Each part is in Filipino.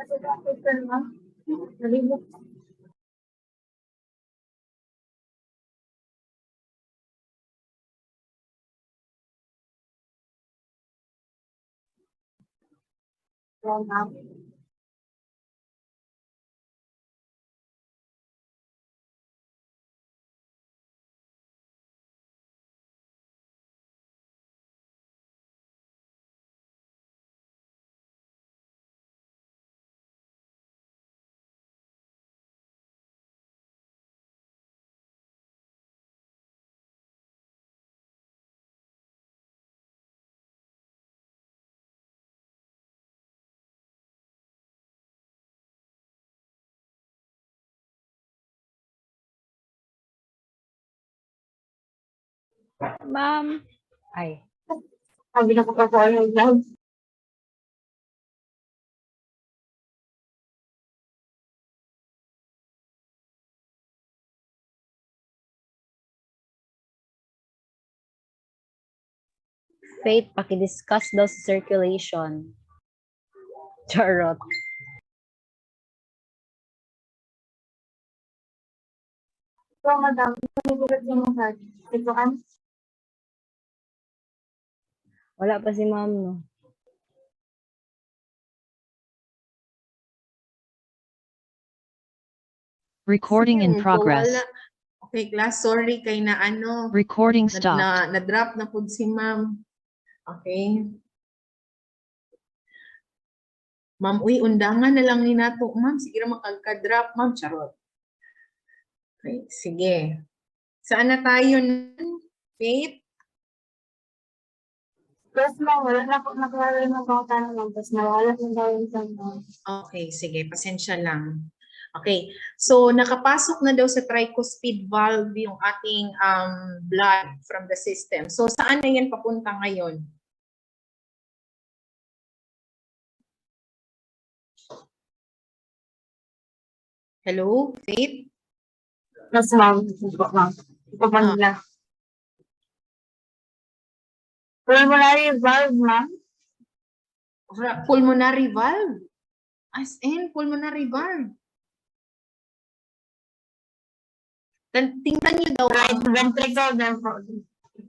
Kasi bakit ka naman? Nalimot. Wrong ma'am. Ma'am. Ay. Sabi na ko pa po yung vlog. Faith, paki-discuss daw sa circulation. Charot. So, madam, panigulat yung mga card. Ito kan? Wala pa si ma'am, no? Recording in Sige, progress. wala. Okay, class, sorry kay na ano, Recording stopped. na-drop na po si ma'am. Okay. Ma'am, uy, undangan na lang ni nato. Ma'am, sige na makagka-drop, ma'am. Charot. Okay, sige. Saan na tayo? Faith? Plus, ma'am, wala na po nakalala ng mga tanong lang. Tapos nawala yung dahil sa mga. Okay, sige. Pasensya lang. Okay. So, nakapasok na daw sa tricuspid valve yung ating blood from the system. So, saan na yan papunta ngayon? Hello, Faith? Plus, ma'am. Ito, ma'am. Ito pa nila. Pulmonary valve, ma'am. Pulmonary valve? As in, pulmonary valve. Tingnan niyo daw. Right ventricle, then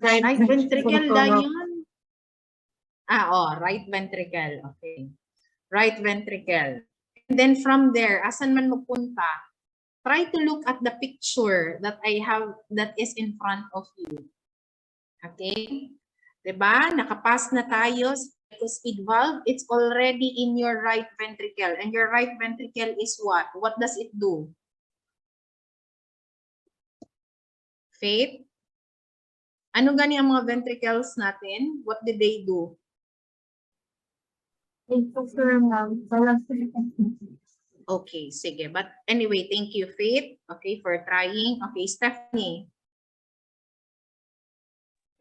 Right ventricle daw yun. Right ventricle. Okay. Right ventricle. And then from there, asan man magpunta, try to look at the picture that I have that is in front of you. Okay? Diba? Nakapas na tayo sa tricuspid valve. It's already in your right ventricle. And your right ventricle is what? What does it do? Faith? Ano gani ang mga ventricles natin? What did they do? Ito, sir, ma'am. Okay, sige. But anyway, thank you, Faith. Okay, for trying. Okay, Stephanie.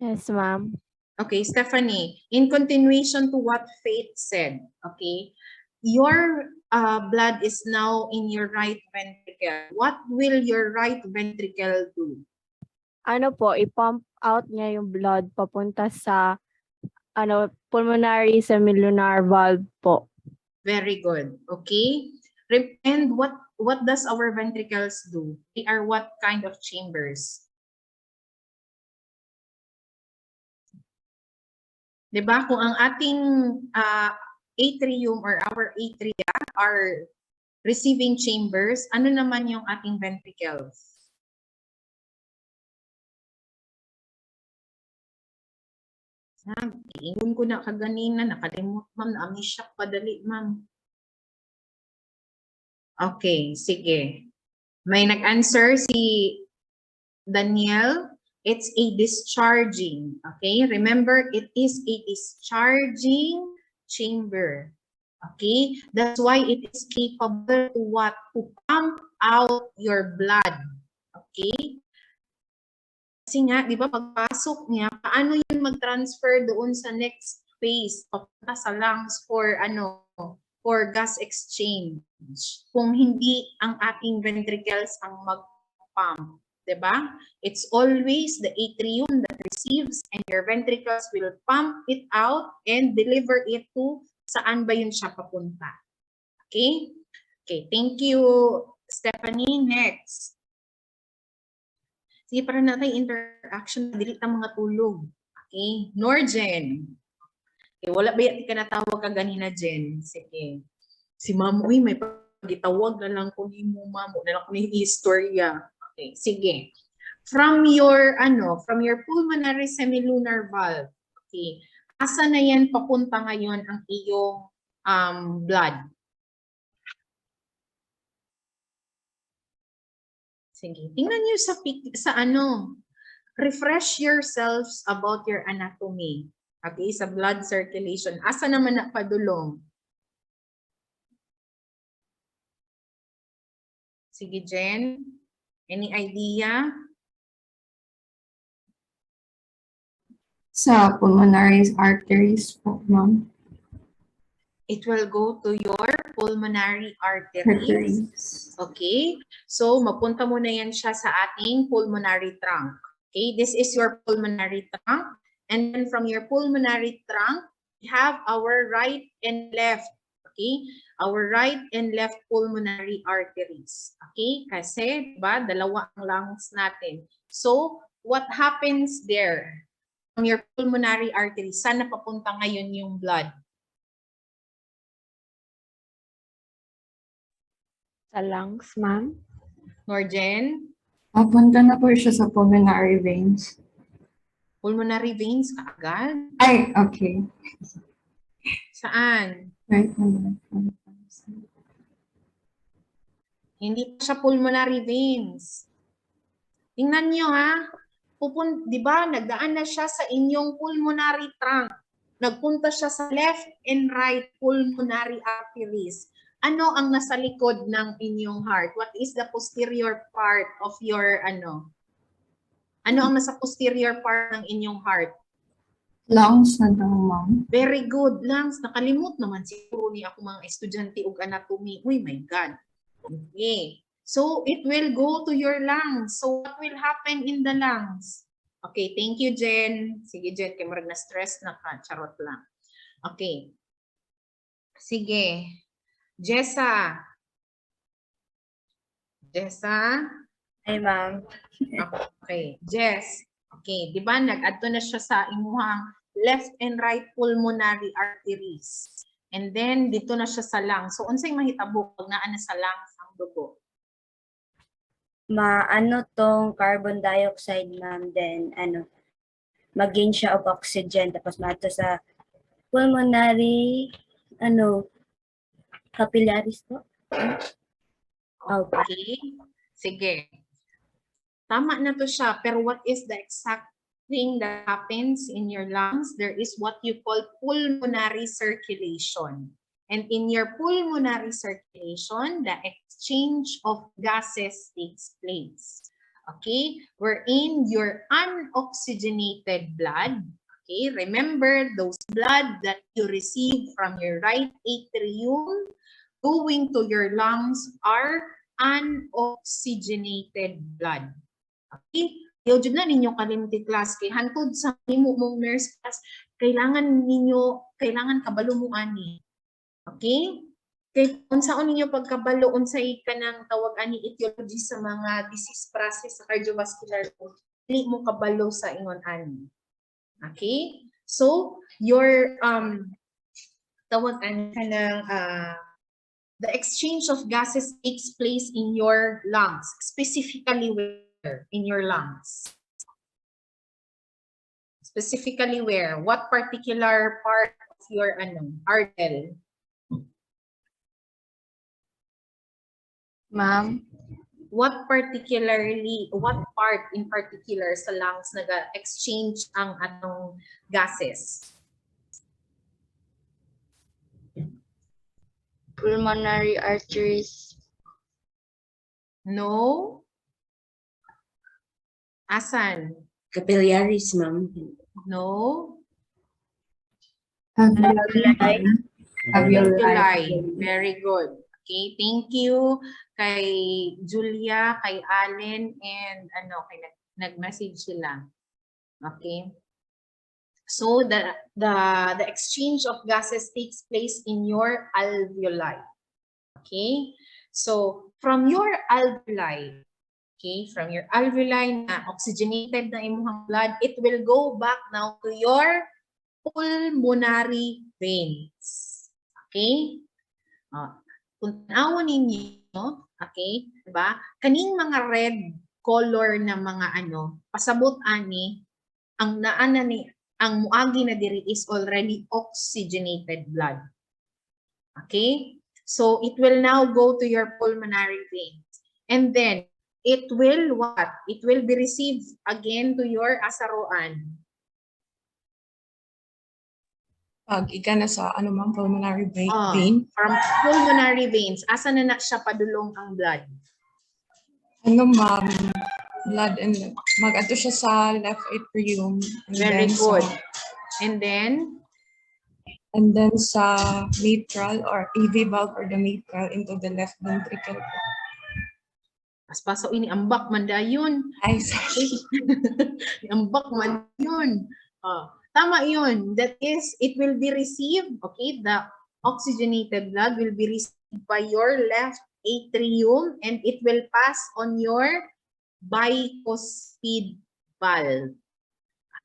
Yes, ma'am. Okay, Stephanie, in continuation to what Faith said, okay, your blood is now in your right ventricle. What will your right ventricle do? Ano po, i-pump out niya yung blood papunta sa pulmonary semilunar valve po. Very good. Okay. And what does our ventricles do? They are what kind of chambers? Diba? Kung ang ating atrium or our atria are receiving chambers, ano naman yung ating ventricles? Iingon ko na kaganina, nakalimot ma'am, na-amnesia padali ma'am. Okay, sige. May nag-answer si Daniel. It's a discharging. Okay, remember, it is a discharging chamber. Okay, that's why it is capable to what? To pump out your blood. Okay? Kasi nga, di ba, pagpasok niya, paano yun mag-transfer doon sa next phase, papunta sa lungs for for gas exchange, kung hindi ang ating ventricles ang mag-pump, di ba? It's always the atrium that receives and your ventricles will pump it out and deliver it to saan ba yun siya papunta. Okay? Okay, thank you, Stephanie. Next. Sige, para natin interaction, dili ta mga tulog. Okay, Norjen. Okay, wala ba ka natawag ka ganina, Jen? Sige. Si Ma'am, uy, may pagitawag na lang ko ni mo, Ma'am. Na lang ko ni istorya. Okay, sige. From your pulmonary semilunar valve. Okay. Asa na yan papunta ngayon ang iyong blood? Sige, tingnan niyo sa refresh yourselves about your anatomy. Okay, sa blood circulation. Asa naman na padulong? Sige, Jen. Any idea? Sa pulmonary arteries po, ma'am. It will go to your pulmonary arteries. Arteries. Okay? So, mapunta mo na yan siya sa ating pulmonary trunk. Okay? This is your pulmonary trunk. And then from your pulmonary trunk, we have our right and left. Okay? Our right and left pulmonary arteries. Okay? Kasi, diba, dalawa ang lungs natin. So, what happens there? From your pulmonary arteries, saan napapunta ngayon yung blood? Sa lungs, ma'am. Norjen? Papunta na po siya sa pulmonary veins. Pulmonary veins kaagad? Ay, okay. Saan? Right na. Hindi pa siya pulmonary veins. Tingnan nyo ha. Di ba, nagdaan na siya sa inyong pulmonary trunk. Nagpunta siya sa left and right pulmonary arteries. Ano ang nasa likod ng inyong heart? What is the posterior part of your Ano ang nasa posterior part ng inyong heart? Lungs na daw, ma'am. Very good, lungs. Nakalimot naman siguro ni ako mga estudyante og anatomy. Uy, my God. Okay. So, it will go to your lungs. So, what will happen in the lungs? Okay, thank you, Jen. Sige, Jen, kay marag na-stress na ka. Charot lang. Okay. Sige. Jessa. Jessa? Ay, ma'am. Okay. Jess. Okay. Di ba, nag-adto na siya sa imuhang left and right pulmonary arteries. And then, dito na siya sa lungs. So, unsay mahitabo pag naa na sa lungs ang dugo? Maano tong carbon dioxide, ma'am, then mag-gain siya of oxygen, tapos mato sa pulmonary, capillaries po. Okay. Sige. Tama na to siya. Pero what is the exact thing that happens in your lungs? There is what you call pulmonary circulation. And in your pulmonary circulation, the exchange of gases takes place. Okay? Wherein your unoxygenated blood, okay, remember those blood that you receive from your right atrium going to your lungs are unoxygenated blood. Okay? Yung dyan na ninyo kalimti class, kay hantod sa himo mong nurse class, kailangan kabalo mo ani. Okay? Kay kung saan ninyo pagkabalo, unsay ka ng tawag ani etiology sa mga disease process sa cardiovascular, dili mo kabalo sa ingon ani. Okay? So, your tawag ani ka ng the exchange of gases takes place in your lungs, specifically where? In your lungs. Specifically where? What particular part of your artery? Ma'am. What part in particular sa lungs nag-exchange ang anong gases? Pulmonary arteries. No? Asan? Capillaries, ma'am. No? Alveoli. Very good. Okay, thank you kay Julia, kay Allen, and nag-message sila. Okay. So the exchange of gases takes place in your alveoli. Okay? So, from your alveoli, okay, from your alveoli na oxygenated na imong blood, it will go back now to your pulmonary veins. Okay? Kung tanawan ninyo, okay, diba? Kaning mga red color na mga pasabot ani, ang naana ni, ang muagi na diri is already oxygenated blood. Okay? So, it will now go to your pulmonary veins. And then, it will what? It will be received again to your asaroan. Pag ika na sa ma'am, pulmonary vein, From pulmonary veins, asa na siya padulong ang blood? ma'am, blood and mag-ato siya sa left atrium. And Very then good. Sa, And then, sa mitral or AV valve or the mitral into the left ventricle. paspaso ini ambak man dayon. Ay, sorry. Ambak man yun. Tama yun. That is, it will be received, okay, the oxygenated blood will be received by your left atrium and it will pass on your bicuspid valve.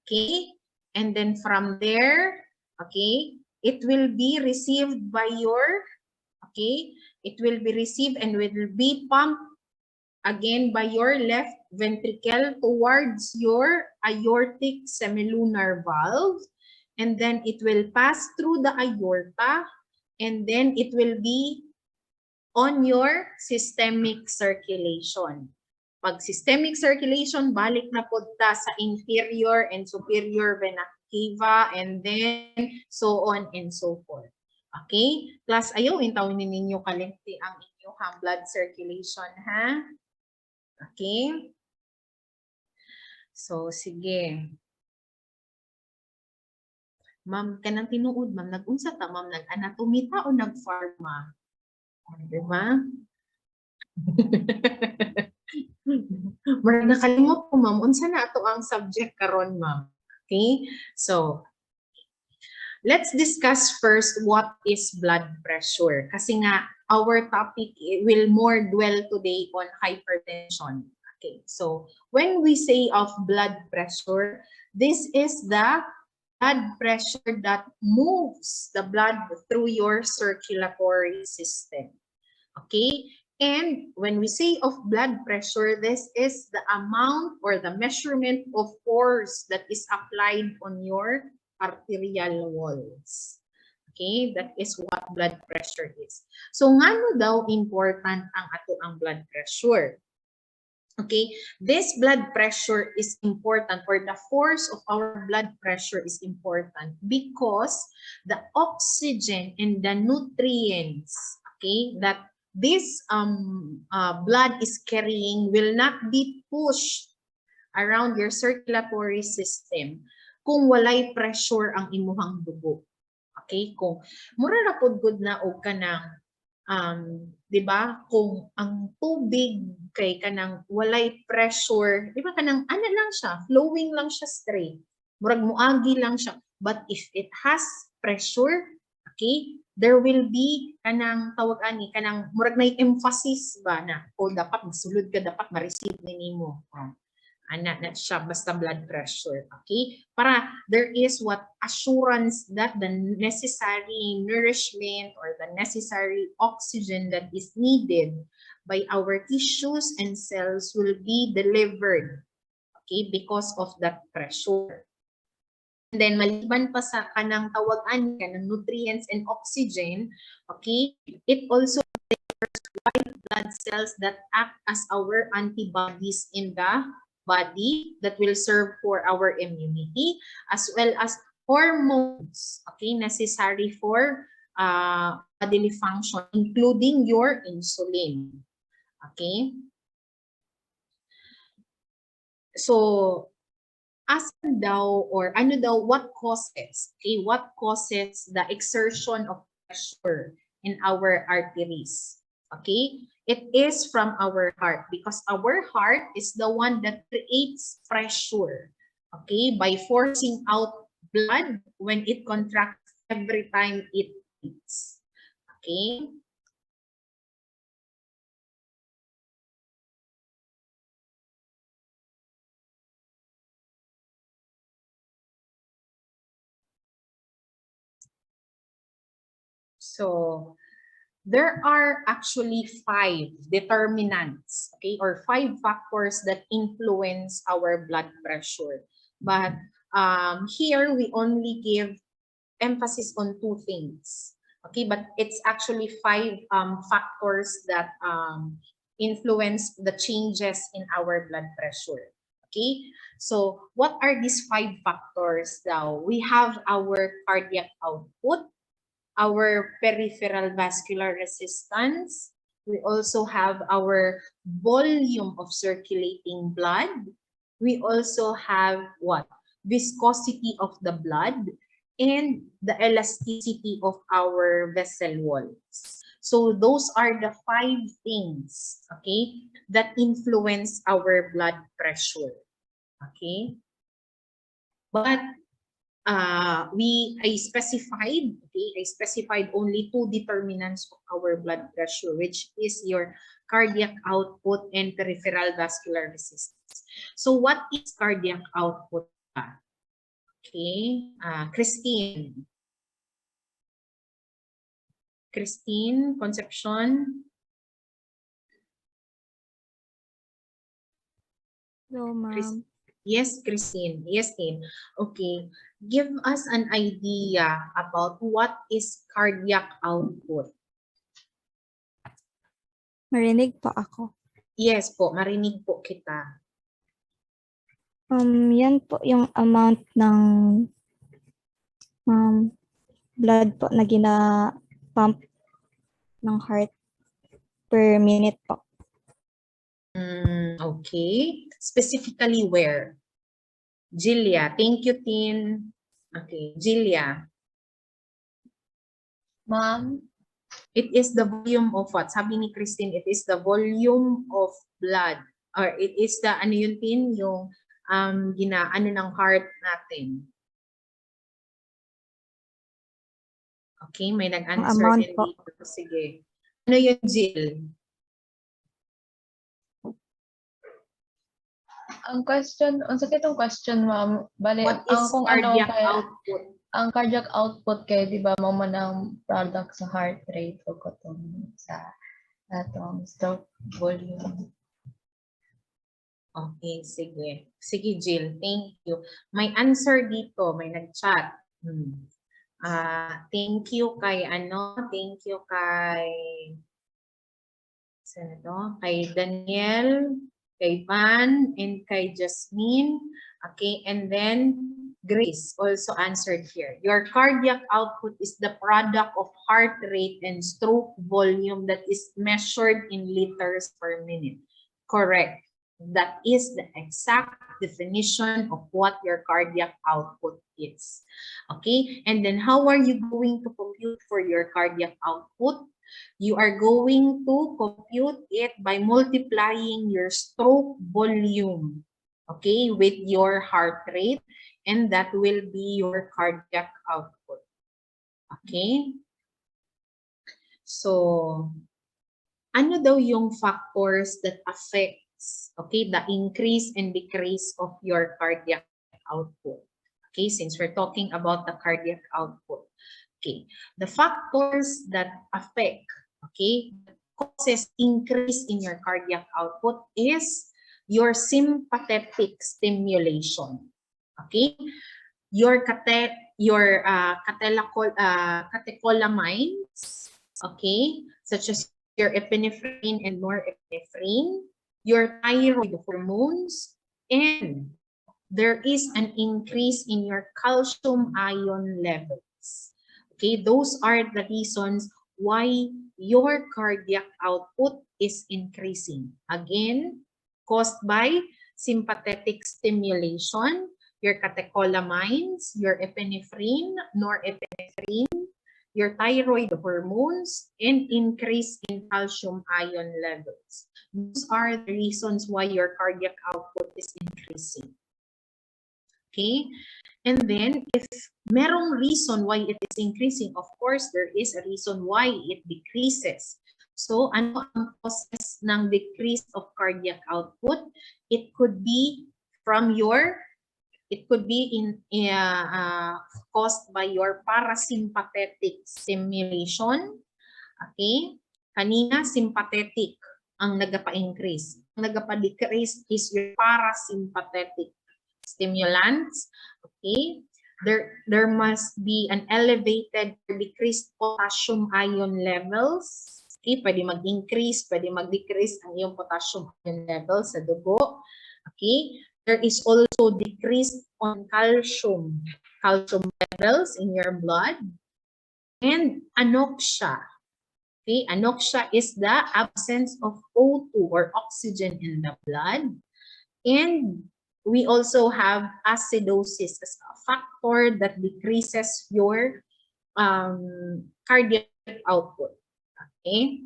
Okay? And then from there, okay, it will be received by your, okay, it will be received and will be pumped again by your left ventricle towards your aortic semilunar valve, and then it will pass through the aorta, and then it will be on your systemic circulation. Pag systemic circulation, balik na po ta sa inferior and superior vena cava, and then so on and so forth. Okay? Plus, ayaw, intawin ninyo kalimti ang inyong blood circulation, ha? Okay? So, sige. Ma'am, kanang tinuod, ma'am, nag-unsa ta, ma'am, nag-anatomy ta o nag-pharma? Diba? Marang nakalimot ko, ma'am, unsa na ato ang subject karon, ma'am. Okay? So, let's discuss first what is blood pressure. Kasi nga, our topic will more dwell today on hypertension. Okay, so when we say of blood pressure, this is the blood pressure that moves the blood through your circulatory system. Okay, and when we say of blood pressure, this is the amount or the measurement of force that is applied on your arterial walls. Okay, that is what blood pressure is. So, ngano daw important ang ato ang blood pressure? Okay, this blood pressure is important, or the force of our blood pressure is important because the oxygen and the nutrients, okay, that this blood is carrying will not be pushed around your circulatory system kung walay pressure ang imuhang dugo. Okay, kung mura na pod good na og kanang 'di ba, kung ang tubig kay kanang walay pressure, 'di ba kanang ana lang siya, flowing lang siya straight. Murag muagi lang siya. But if it has pressure, okay, there will be kanang tawag ani kanang murag may emphasis ba na o dapat masulod ka, dapat ma-receive nimo. Ana na siya basta blood pressure, okay? Para there is what assurance that the necessary nourishment or the necessary oxygen that is needed by our tissues and cells will be delivered, okay, because of that pressure. And then maliban pa sa kanang tawagan kanang nutrients and oxygen, okay, it also delivers white blood cells that act as our antibodies in the body that will serve for our immunity, as well as hormones, okay, necessary for bodily function, including your insulin. Okay? So, asan daw or ano daw, what causes, okay, what causes the exertion of pressure in our arteries? Okay? It is from our heart because our heart is the one that creates pressure, okay, by forcing out blood when it contracts every time it beats. Okay? So there are actually 5 determinants, okay, or 5 factors that influence our blood pressure. But here we only give emphasis on 2 things, okay, but it's actually 5 factors that influence the changes in our blood pressure. Okay, so what are these 5 factors now? We have our cardiac output, our peripheral vascular resistance. We also have our volume of circulating blood. We also have what? Viscosity of the blood and the elasticity of our vessel walls. So those are the 5 things, okay, that influence our blood pressure. Okay? But I specified only 2 determinants of our blood pressure, which is your cardiac output and peripheral vascular resistance. So what is cardiac output? Okay, Christine, Concepcion. So, ma'am. Yes, Christine. Yes, Tin. Okay. Give us an idea about what is cardiac output. Marinig po ako. Yes po, marinig po kita. Yan po yung amount ng blood po na gina-pump ng heart per minute po. Okay. Specifically where? Jilia. Thank you, Tin. Okay. Jilia. Ma'am, It is the volume of what? Sabi ni Christine, it is the volume of blood. Or it is the, ano yun, Tin? Yung ano ng heart natin. Okay, may nag-answer amount din po. dito. Sige. Ano yun, Jill? ang question, ang sakit ang question, ma'am. Bale, What is kung cardiac kaya, output? ang cardiac output kay di ba mo man ang product sa heart rate o katong sa atong stroke volume. Okay, sige. Sige, Jill. Thank you. May answer dito. May nag-chat. Thank you kay thank you kay kay Daniel, kay Van, and kay Jasmine. Okay, and then Grace also answered here. Your cardiac output is the product of heart rate and stroke volume that is measured in liters per minute. Correct. That is the exact definition of what your cardiac output is. Okay, and then how are you going to compute for your cardiac output? You are going to compute it by multiplying your stroke volume, okay, with your heart rate, and that will be your cardiac output. Okay? So, ano daw yung factors that affects, okay, the increase and decrease of your cardiac output? Okay, since we're talking about the cardiac output. Okay, the factors that affect, okay, causes increase in your cardiac output is your sympathetic stimulation. Okay, your catecholamines, okay, such as your epinephrine and norepinephrine, your thyroid hormones, and there is an increase in your calcium ion levels. Okay, those are the reasons why your cardiac output is increasing. Again, caused by sympathetic stimulation, your catecholamines, your epinephrine, norepinephrine, your thyroid hormones, and increase in calcium ion levels. Those are the reasons why your cardiac output is increasing. Okay? And then, if merong reason why it is increasing, of course, there is a reason why it decreases. So, ano ang causes ng decrease of cardiac output? It could be from your It could be caused by your parasympathetic stimulation. Okay? Kanina, sympathetic ang nagapa-increase. Ang nagapa-decrease is your parasympathetic stimulants. Okay? There must be an elevated or decreased potassium ion levels. Okay? Pwede mag-increase, pwede mag-decrease ang iyong potassium ion levels sa dugo. Okay? There is also decrease on calcium levels in your blood. And anoxia. Okay, anoxia is the absence of O2 or oxygen in the blood. And we also have acidosis as a factor that decreases your cardiac output. Okay.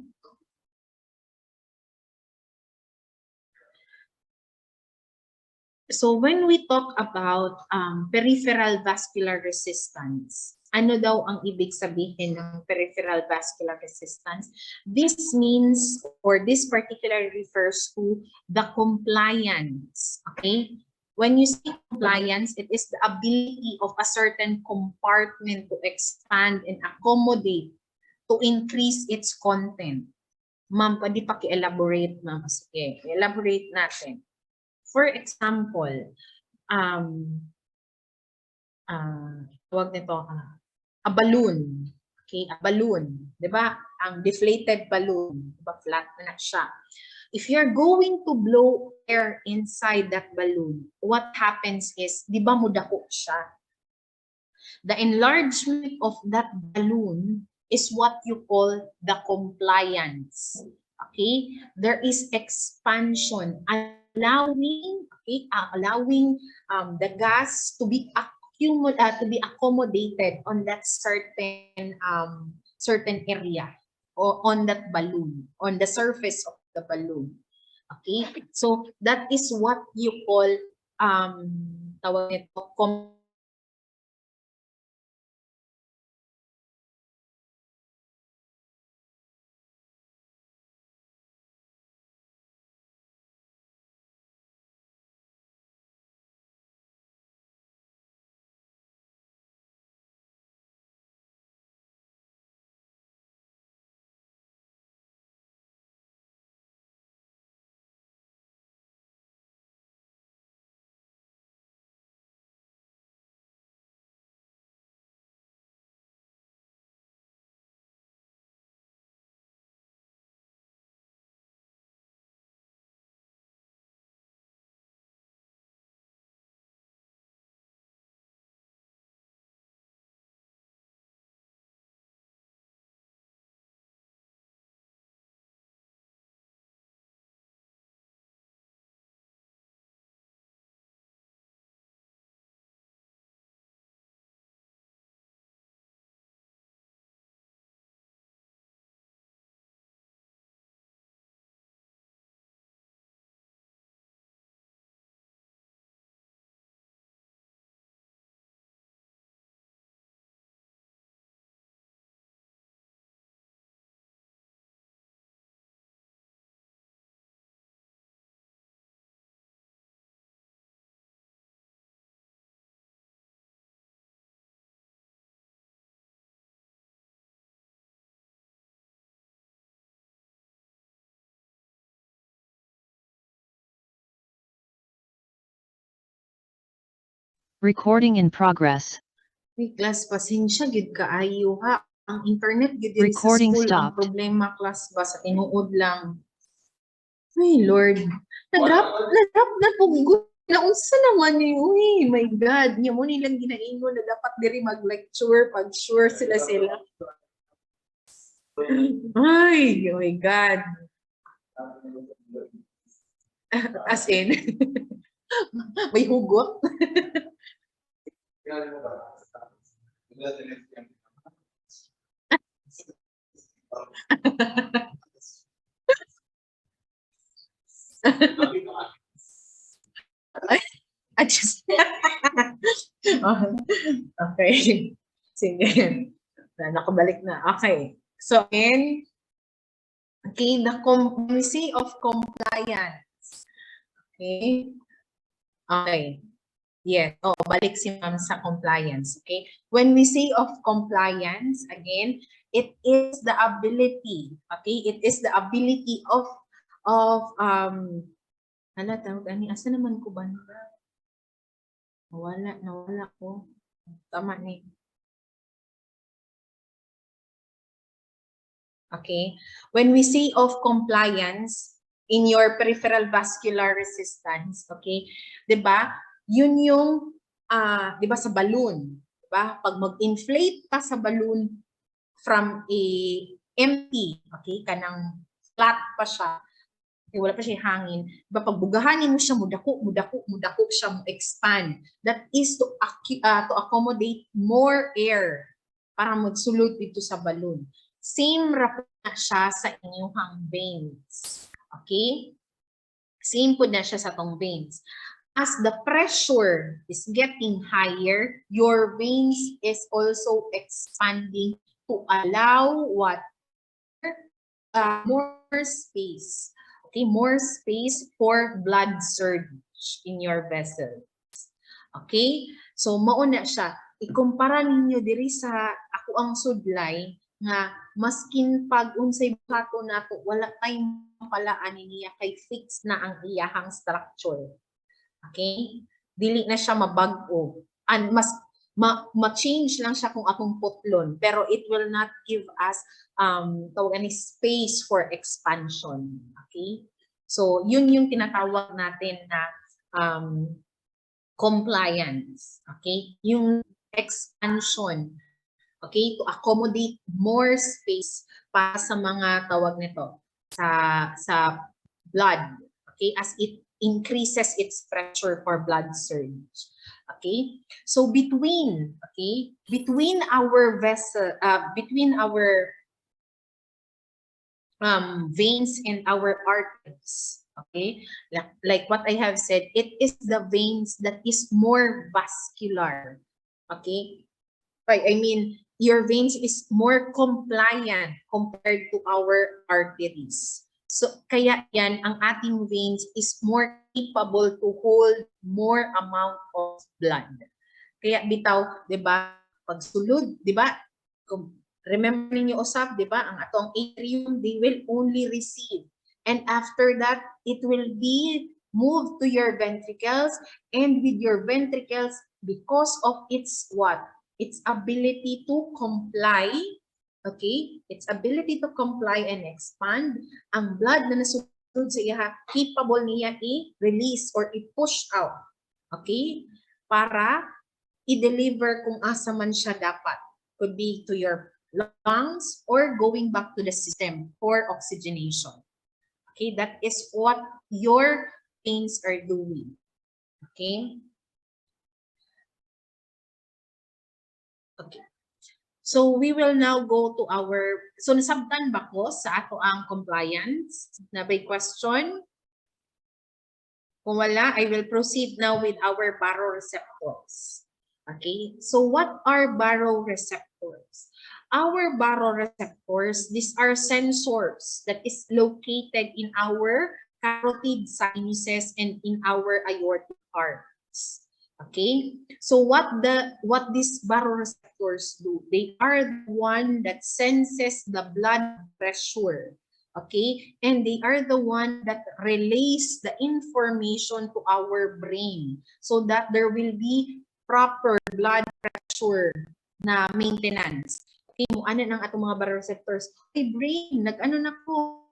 So when we talk about peripheral vascular resistance, ano daw ang ibig sabihin ng peripheral vascular resistance? This means, or this particularly refers to the compliance, okay? When you say compliance, it is the ability of a certain compartment to expand and accommodate to increase its content. Ma'am, pwede paki-elaborate, ma'am. Sige, elaborate natin. For example, tawag nito, a balloon. Okay, a balloon. Diba? Ang deflated balloon. Diba? Flat na siya. If you're going to blow air inside that balloon, what happens is, diba mudako siya? The enlargement of that balloon is what you call the compliance. Okay? There is expansion, allowing the gas to be accommodated on that certain area or on that balloon, on the surface of the balloon. Okay, so that is what you call tawag nito, Recording in progress. Uy, class, pasensya, gid kaayo ha. Ang internet, gid diri sa Recording school. Ang stopped. problema, class ba, sa tinuod lang. Ay, Lord. Na-drop na po. Naunsa naman niyo. Uy, my God. Niya mo nilang ginaingon na dapat diri mag-lecture pag sure sila. Ay, oh my God. As in, may hugot. I just okay. Sige. Nakabalik na. Okay. So, again, okay, the policy of compliance. Okay. Okay. Yes. Oh, balik si ma'am sa compliance. Okay. When we say of compliance, again, it is the ability. Okay. It is the ability of ano tawag ani? Asa naman ko ba? Nawala ko. Tama ni. Okay. When we say of compliance in your peripheral vascular resistance, okay, 'di ba? Yun yung 'di ba sa balloon, 'di ba? Pag mag-inflate ka sa balloon from a empty, okay, kanang flat pa siya, okay, wala pa siya hangin, 'di ba? Pag bugahanin mo siya, mudako siya, mo expand. That is to accommodate more air para magsulod dito sa balloon. Same ra na siya sa inyong veins. Okay? Same po na siya sa tong veins. As the pressure is getting higher, your veins is also expanding to allow what? More space. Okay, more space for blood surge in your vessels. Okay? So, mauna siya. Ikumpara ninyo diri sa ako ang sudlay nga maskin pag unsay buhaton nato wala tayong palaan niya kay fix na ang iyahang structure. Okay? Dili na siya mabag-o. And mas ma-change lang siya kung akong putlon pero it will not give us tawag ni space for expansion. Okay? So, yun yung tinatawag natin na compliance. Okay? Yung expansion. Okay, to accommodate more space para sa mga tawag nito sa blood, okay, as it increases its pressure for blood surge. Okay, so between our vessel, between our veins and our arteries, okay, like what I have said, it is the veins that is more vascular. Okay, I mean, your veins is more compliant compared to our arteries. So, kaya yan, ang ating veins is more capable to hold more amount of blood. Kaya bitaw, 'di ba? Pagsulod, 'di ba? Remember niyo usab, 'di ba? Ang atong atrium, they will only receive. And after that, it will be moved to your ventricles, and with your ventricles, because of its what? Its ability to comply, okay? Its ability to comply and expand, ang blood na nasunod sa iya, capable niya i-release or i-push out, okay? Para i-deliver kung asa man siya dapat. Could be to your lungs or going back to the system for oxygenation. Okay, that is what your veins are doing. Okay? Okay. So we will now go to our, so nasabtan ba ko sa ato ang compliance? Na by question? Kung wala, I will proceed now with our baroreceptors. Okay, so what are baroreceptors? Our baroreceptors, these are sensors that is located in our carotid sinuses and in our aortic arteries. Okay, so what these baroreceptors do? They are the one that senses the blood pressure. Okay, and they are the one that relays the information to our brain so that there will be proper blood pressure na maintenance. Okay, mo ano ng atong mga baroreceptors. Hey brain, nag-ano na ko,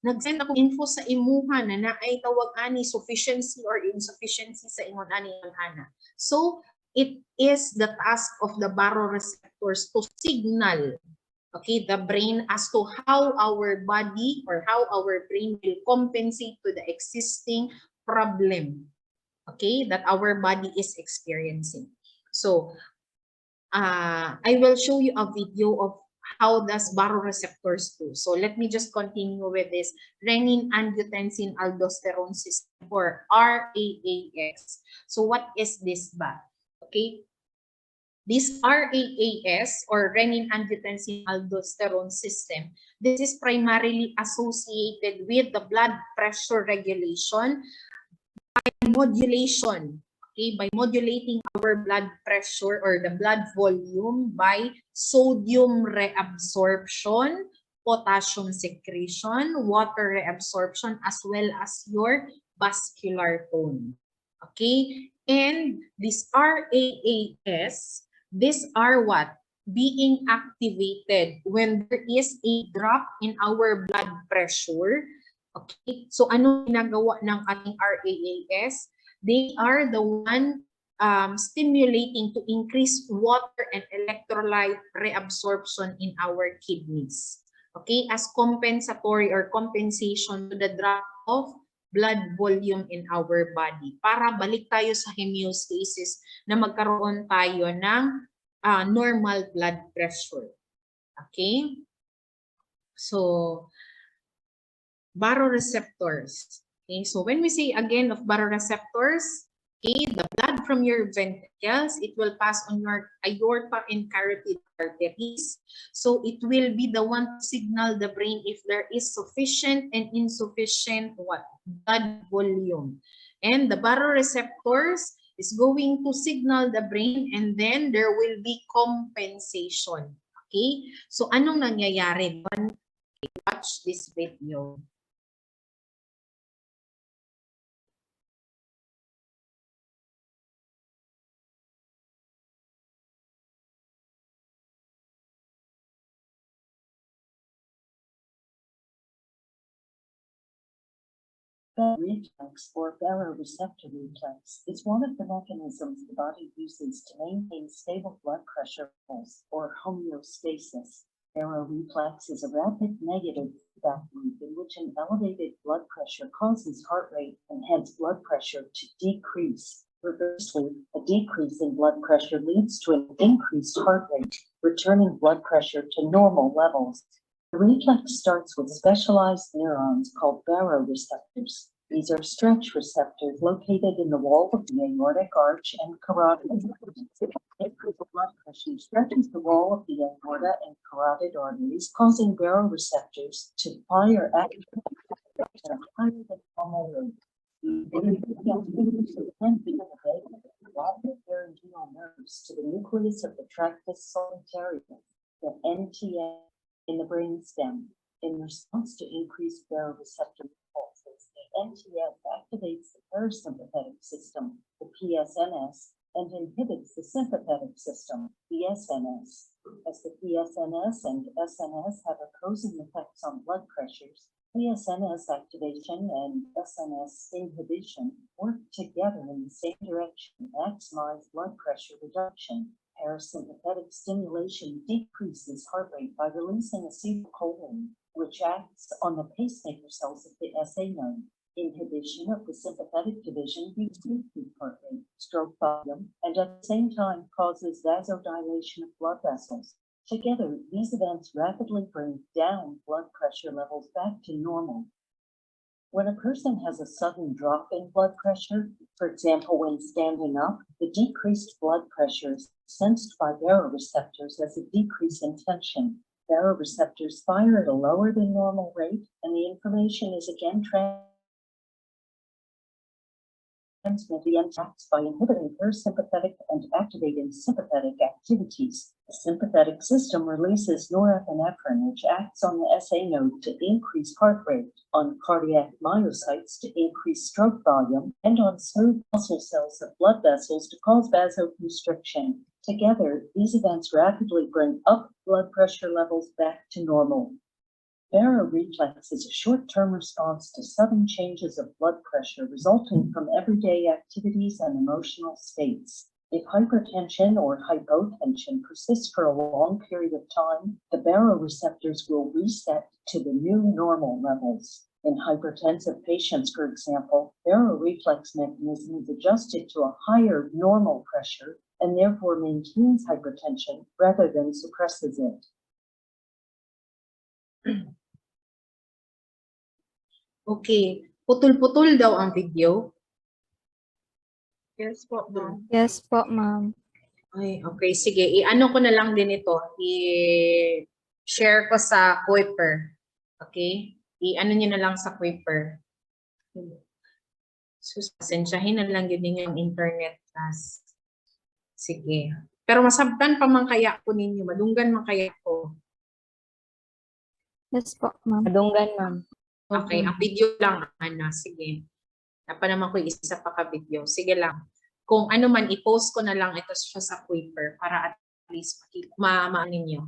nag-send ako info sa imuha na naay tawag ani sufficiency or insufficiency sa ingon ani ang ana. So, it is the task of the baroreceptors to signal, okay, the brain as to how our body or how our brain will compensate to the existing problem, okay, that our body is experiencing. So, I will show you a video of how does baroreceptors do. So let me just continue with this renin-angiotensin-aldosterone system, or RAAS. So what is this ba? Okay, this RAAS or renin-angiotensin-aldosterone system, this is primarily associated with the blood pressure regulation by modulation, Okay, by modulating our blood pressure or the blood volume by sodium reabsorption, potassium secretion, water reabsorption, as well as your vascular tone. Okay, and this RAAS, these are what? Being activated when there is a drop in our blood pressure. Okay, so ano ginagawa ng ating RAAS? They are the one stimulating to increase water and electrolyte reabsorption in our kidneys. Okay, as compensatory or compensation to the drop of blood volume in our body. Para balik tayo sa homeostasis na magkaroon tayo ng normal blood pressure. Okay? So, baroreceptors. Okay, so when we say again of baroreceptors, okay, the blood from your ventricles, it will pass on your aorta and carotid arteries. So it will be the one to signal the brain if there is sufficient and insufficient what? Blood volume. And the baroreceptors is going to signal the brain, and then there will be compensation. Okay? So anong nangyayari? Watch this video. Reflex or baroreceptor reflex is one of the mechanisms the body uses to maintain stable blood pressure levels or homeostasis. Baroreflex is a rapid negative feedback loop in which an elevated blood pressure causes heart rate and hence blood pressure to decrease. Reversely, a decrease in blood pressure leads to an increased heart rate, returning blood pressure to normal levels. The reflex starts with specialized neurons called baroreceptors. These are stretch receptors located in the wall of the aortic arch and carotid. Increased blood pressure stretches the wall of the aorta and carotid arteries, causing baroreceptors to fire at a higher than normal rate. Laryngeal nerves to the nucleus of the tractus solitarius, the NTS, in the brainstem. In response to increased baroreceptor pulses, the NTS activates the parasympathetic system, the PSNS, and inhibits the sympathetic system, the SNS. As the PSNS and SNS have opposing effects on blood pressures, PSNS activation and SNS inhibition work together in the same direction to maximize blood pressure reduction. Parasympathetic stimulation decreases heart rate by releasing acetylcholine, which acts on the pacemaker cells of the SA node. Inhibition of the sympathetic division decreases heart rate, stroke volume, and at the same time causes vasodilation of blood vessels. Together, these events rapidly bring down blood pressure levels back to normal. When a person has a sudden drop in blood pressure, for example, when standing up, the decreased blood pressure is sensed by baroreceptors as a decrease in tension. Baroreceptors fire at a lower than normal rate, and the information is again transmitted by inhibiting parasympathetic and activating sympathetic activities. The sympathetic system releases norepinephrine, which acts on the SA node to increase heart rate, on cardiac myocytes to increase stroke volume, and on smooth muscle cells of blood vessels to cause vasoconstriction. Together, these events rapidly bring up blood pressure levels back to normal. Baroreflex is a short-term response to sudden changes of blood pressure resulting from everyday activities and emotional states. If hypertension or hypotension persists for a long period of time, the baroreceptors will reset to the new normal levels. In hypertensive patients, for example, baroreflex mechanism is adjusted to a higher normal pressure and therefore maintains hypertension rather than suppresses it. Okay, putol-putol daw ang video. Yes po, ma'am. Yes po, ma'am. Ay, okay, sige. I-ano ko na lang din ito. I-share ko sa Kuiper. Okay? I-ano nyo na lang sa Kuiper. Pasensyahin na lang yun yung internet class. Sige. Pero masabtan pa man kaya ko ninyo, madunggan man kaya ko. Yes po, ma'am. Madunggan, ma'am. Okay, ang video lang, Ana. Sige. Napa naman ko isa pa ka-video. Sige lang. Kung ano man, i-post ko na lang ito siya sa Twitter para at least makita ninyo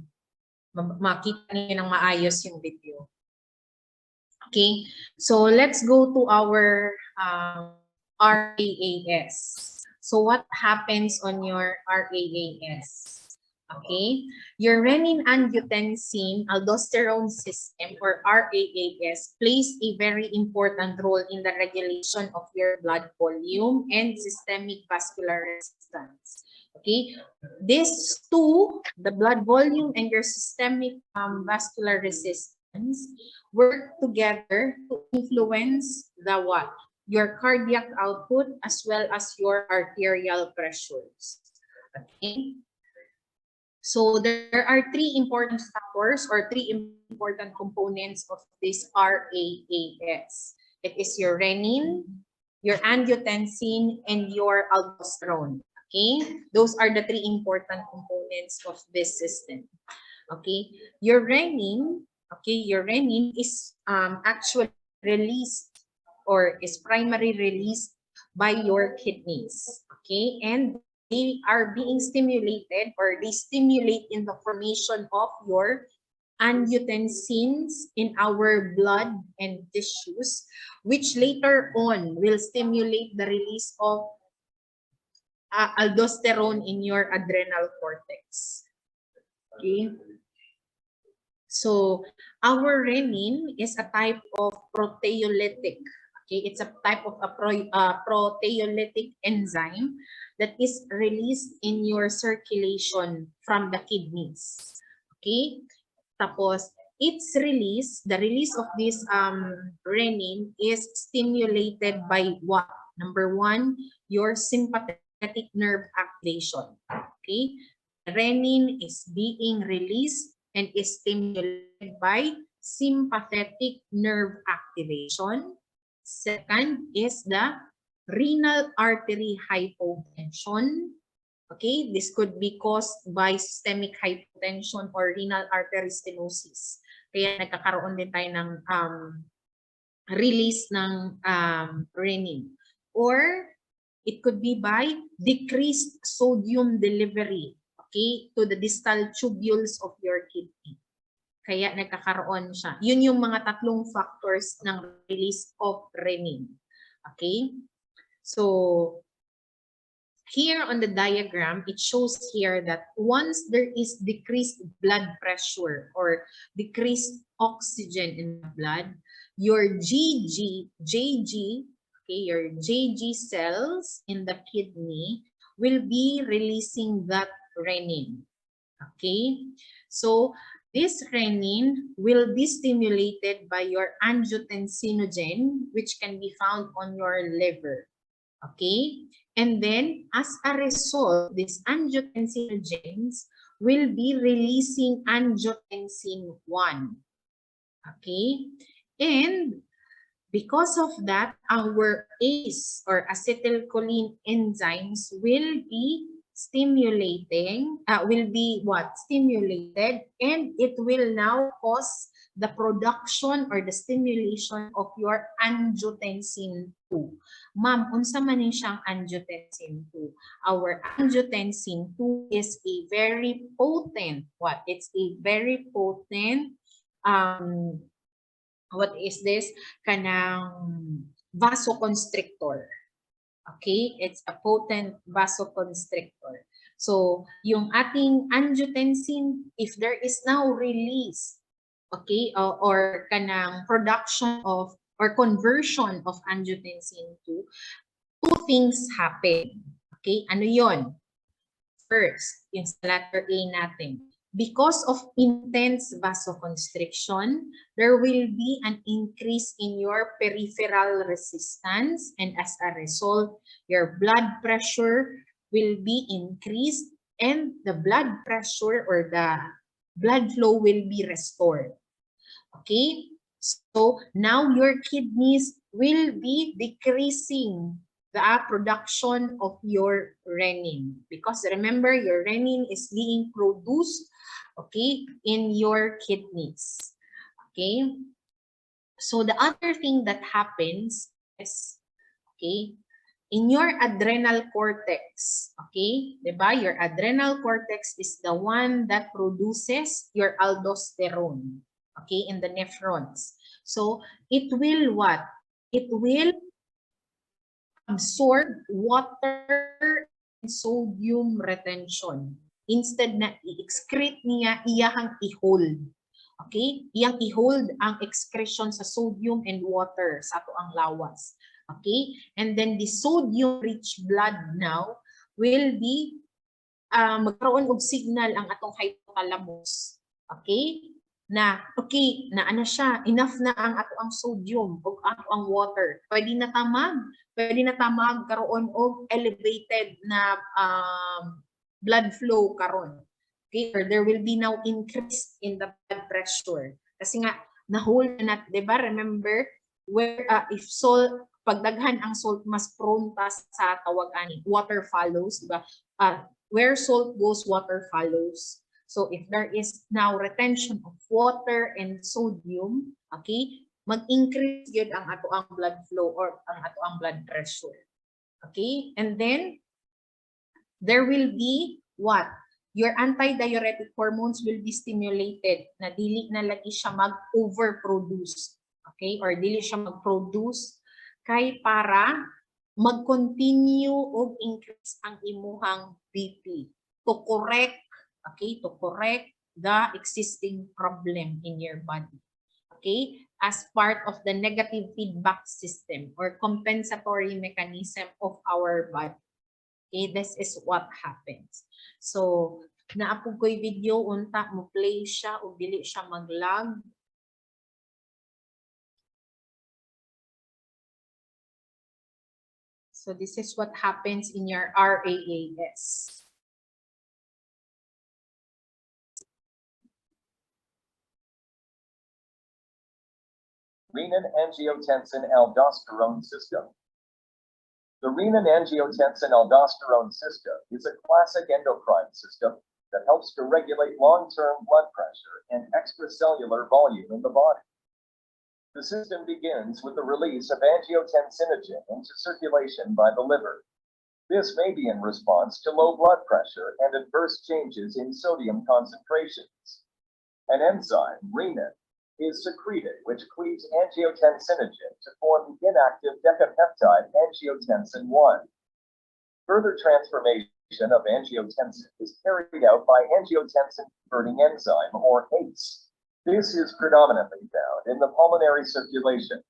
ng maayos yung video. Okay, so let's go to our RAAS. So what happens on your RAAS? Okay, your renin-angiotensin-aldosterone system, or RAAS, plays a very important role in the regulation of your blood volume and systemic vascular resistance. Okay, these two, the blood volume and your systemic vascular resistance, work together to influence the what? Your cardiac output as well as your arterial pressures. Okay. So there are three important factors or three important components of this RAAS. It is your renin, your angiotensin, and your aldosterone. Okay, those are the three important components of this system. Okay, your renin, is actually released or is primarily released by your kidneys. Okay, and they are being stimulated, or they stimulate in the formation of your angiotensins in our blood and tissues, which later on will stimulate the release of aldosterone in your adrenal cortex. Okay. So our renin is a type of proteolytic. Okay, it's a type of a proteolytic enzyme that is released in your circulation from the kidneys. Okay, tapos its release, the release of this renin is stimulated by what? Number one, your sympathetic nerve activation. Okay, renin is being released and is stimulated by sympathetic nerve activation. Second is the renal artery hypotension. Okay, this could be caused by systemic hypotension or renal artery stenosis. Kaya nagkakaroon din tayo ng release ng renin. Or it could be by decreased sodium delivery, okay, to the distal tubules of your kidney. Kaya nagkakaroon siya. Yun yung mga tatlong factors ng release of renin. Okay? So, here on the diagram, it shows here that once there is decreased blood pressure or decreased oxygen in the blood, your JG, okay, your JG cells in the kidney will be releasing that renin. Okay? So, this renin will be stimulated by your angiotensinogen, which can be found on your liver. Okay? And then, as a result, these angiotensinogens will be releasing angiotensin 1. Okay? And because of that, our ACE or acetylcholine enzymes will be stimulating, stimulated, and it will now cause the production or the stimulation of your angiotensin 2. Ma'am, unsa man siyang angiotensin 2? Our angiotensin 2 is a very potent, It's a very potent, what is this? Kanang vasoconstrictor. Okay, it's a potent vasoconstrictor. So, yung ating angiotensin, if there is now release, okay, or kanang production of or conversion of angiotensin 2, two things happen. Okay, ano yon? First, yung sa letter A natin. Because of intense vasoconstriction, there will be an increase in your peripheral resistance, and as a result, your blood pressure will be increased and the blood pressure or the blood flow will be restored. Okay? So now your kidneys will be decreasing the production of your renin. Because remember, your renin is being produced, okay, in your kidneys. Okay? So the other thing that happens is, okay, in your adrenal cortex, okay, diba? Your adrenal cortex is the one that produces your aldosterone, okay, in the nephrons. So it will what? It will absorb water and sodium retention. Instead na i-excrete niya, iyahang i-hold. Okay? Iyang i-hold ang excretion sa sodium and water sa ato ang lawas. Okay? And then the sodium-rich blood now will be magkaroon og signal ang atong hypothalamus. Okay? Na okay, na ano siya, enough na ang ato ang sodium ug ato ang water. Pwede na tamag karoon og elevated na blood flow karon. Okay, or there will be now increase in the blood pressure. Kasi nga na-hold na, 'di ba? Remember where if salt, pagdaghan ang salt, mas prone ta sa tawag ani water follows, 'di ba? Where salt goes, water follows. So if there is now retention of water and sodium, okay, mag-increase yun ang ato ang blood flow or ang ato ang blood pressure. Okay? And then there will be what? Your antidiuretic hormones will be stimulated na dili na lagi siya mag-overproduce. Okay? Or dili siya mag-produce kay para mag-continue og increase ang imuhang BP to correct, okay, to correct the existing problem in your body. Okay? As part of the negative feedback system or compensatory mechanism of our body. Okay, this is what happens. So, naapog ko'y video, unta mo play siya o dili siya mag-lag. So, this is what happens in your RAAS. Renin-angiotensin-aldosterone system. The renin-angiotensin-aldosterone system is a classic endocrine system that helps to regulate long-term blood pressure and extracellular volume in the body. The system begins with the release of angiotensinogen into circulation by the liver. This may be in response to low blood pressure and adverse changes in sodium concentrations. An enzyme, renin, is secreted, which cleaves angiotensinogen to form the inactive decapeptide angiotensin-1. Further transformation of angiotensin is carried out by angiotensin-converting enzyme, or ACE. This is predominantly found in the pulmonary circulation.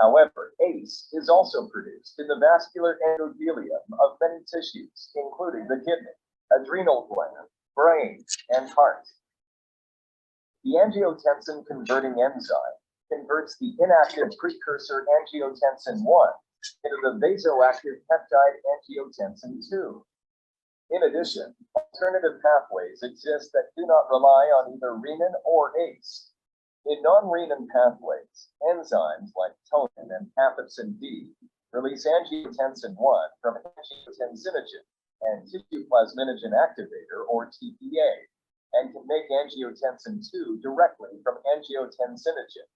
However, ACE is also produced in the vascular endothelium of many tissues, including the kidney, adrenal gland, brain, and heart. The angiotensin-converting enzyme converts the inactive precursor angiotensin-1 into the vasoactive peptide angiotensin-2. In addition, alternative pathways exist that do not rely on either renin or ACE. In non-renin pathways, enzymes like tonin and cathepsin D release angiotensin-1 from angiotensinogen and tissue plasminogen activator, or TPA, and can make angiotensin-2 directly from angiotensinogen.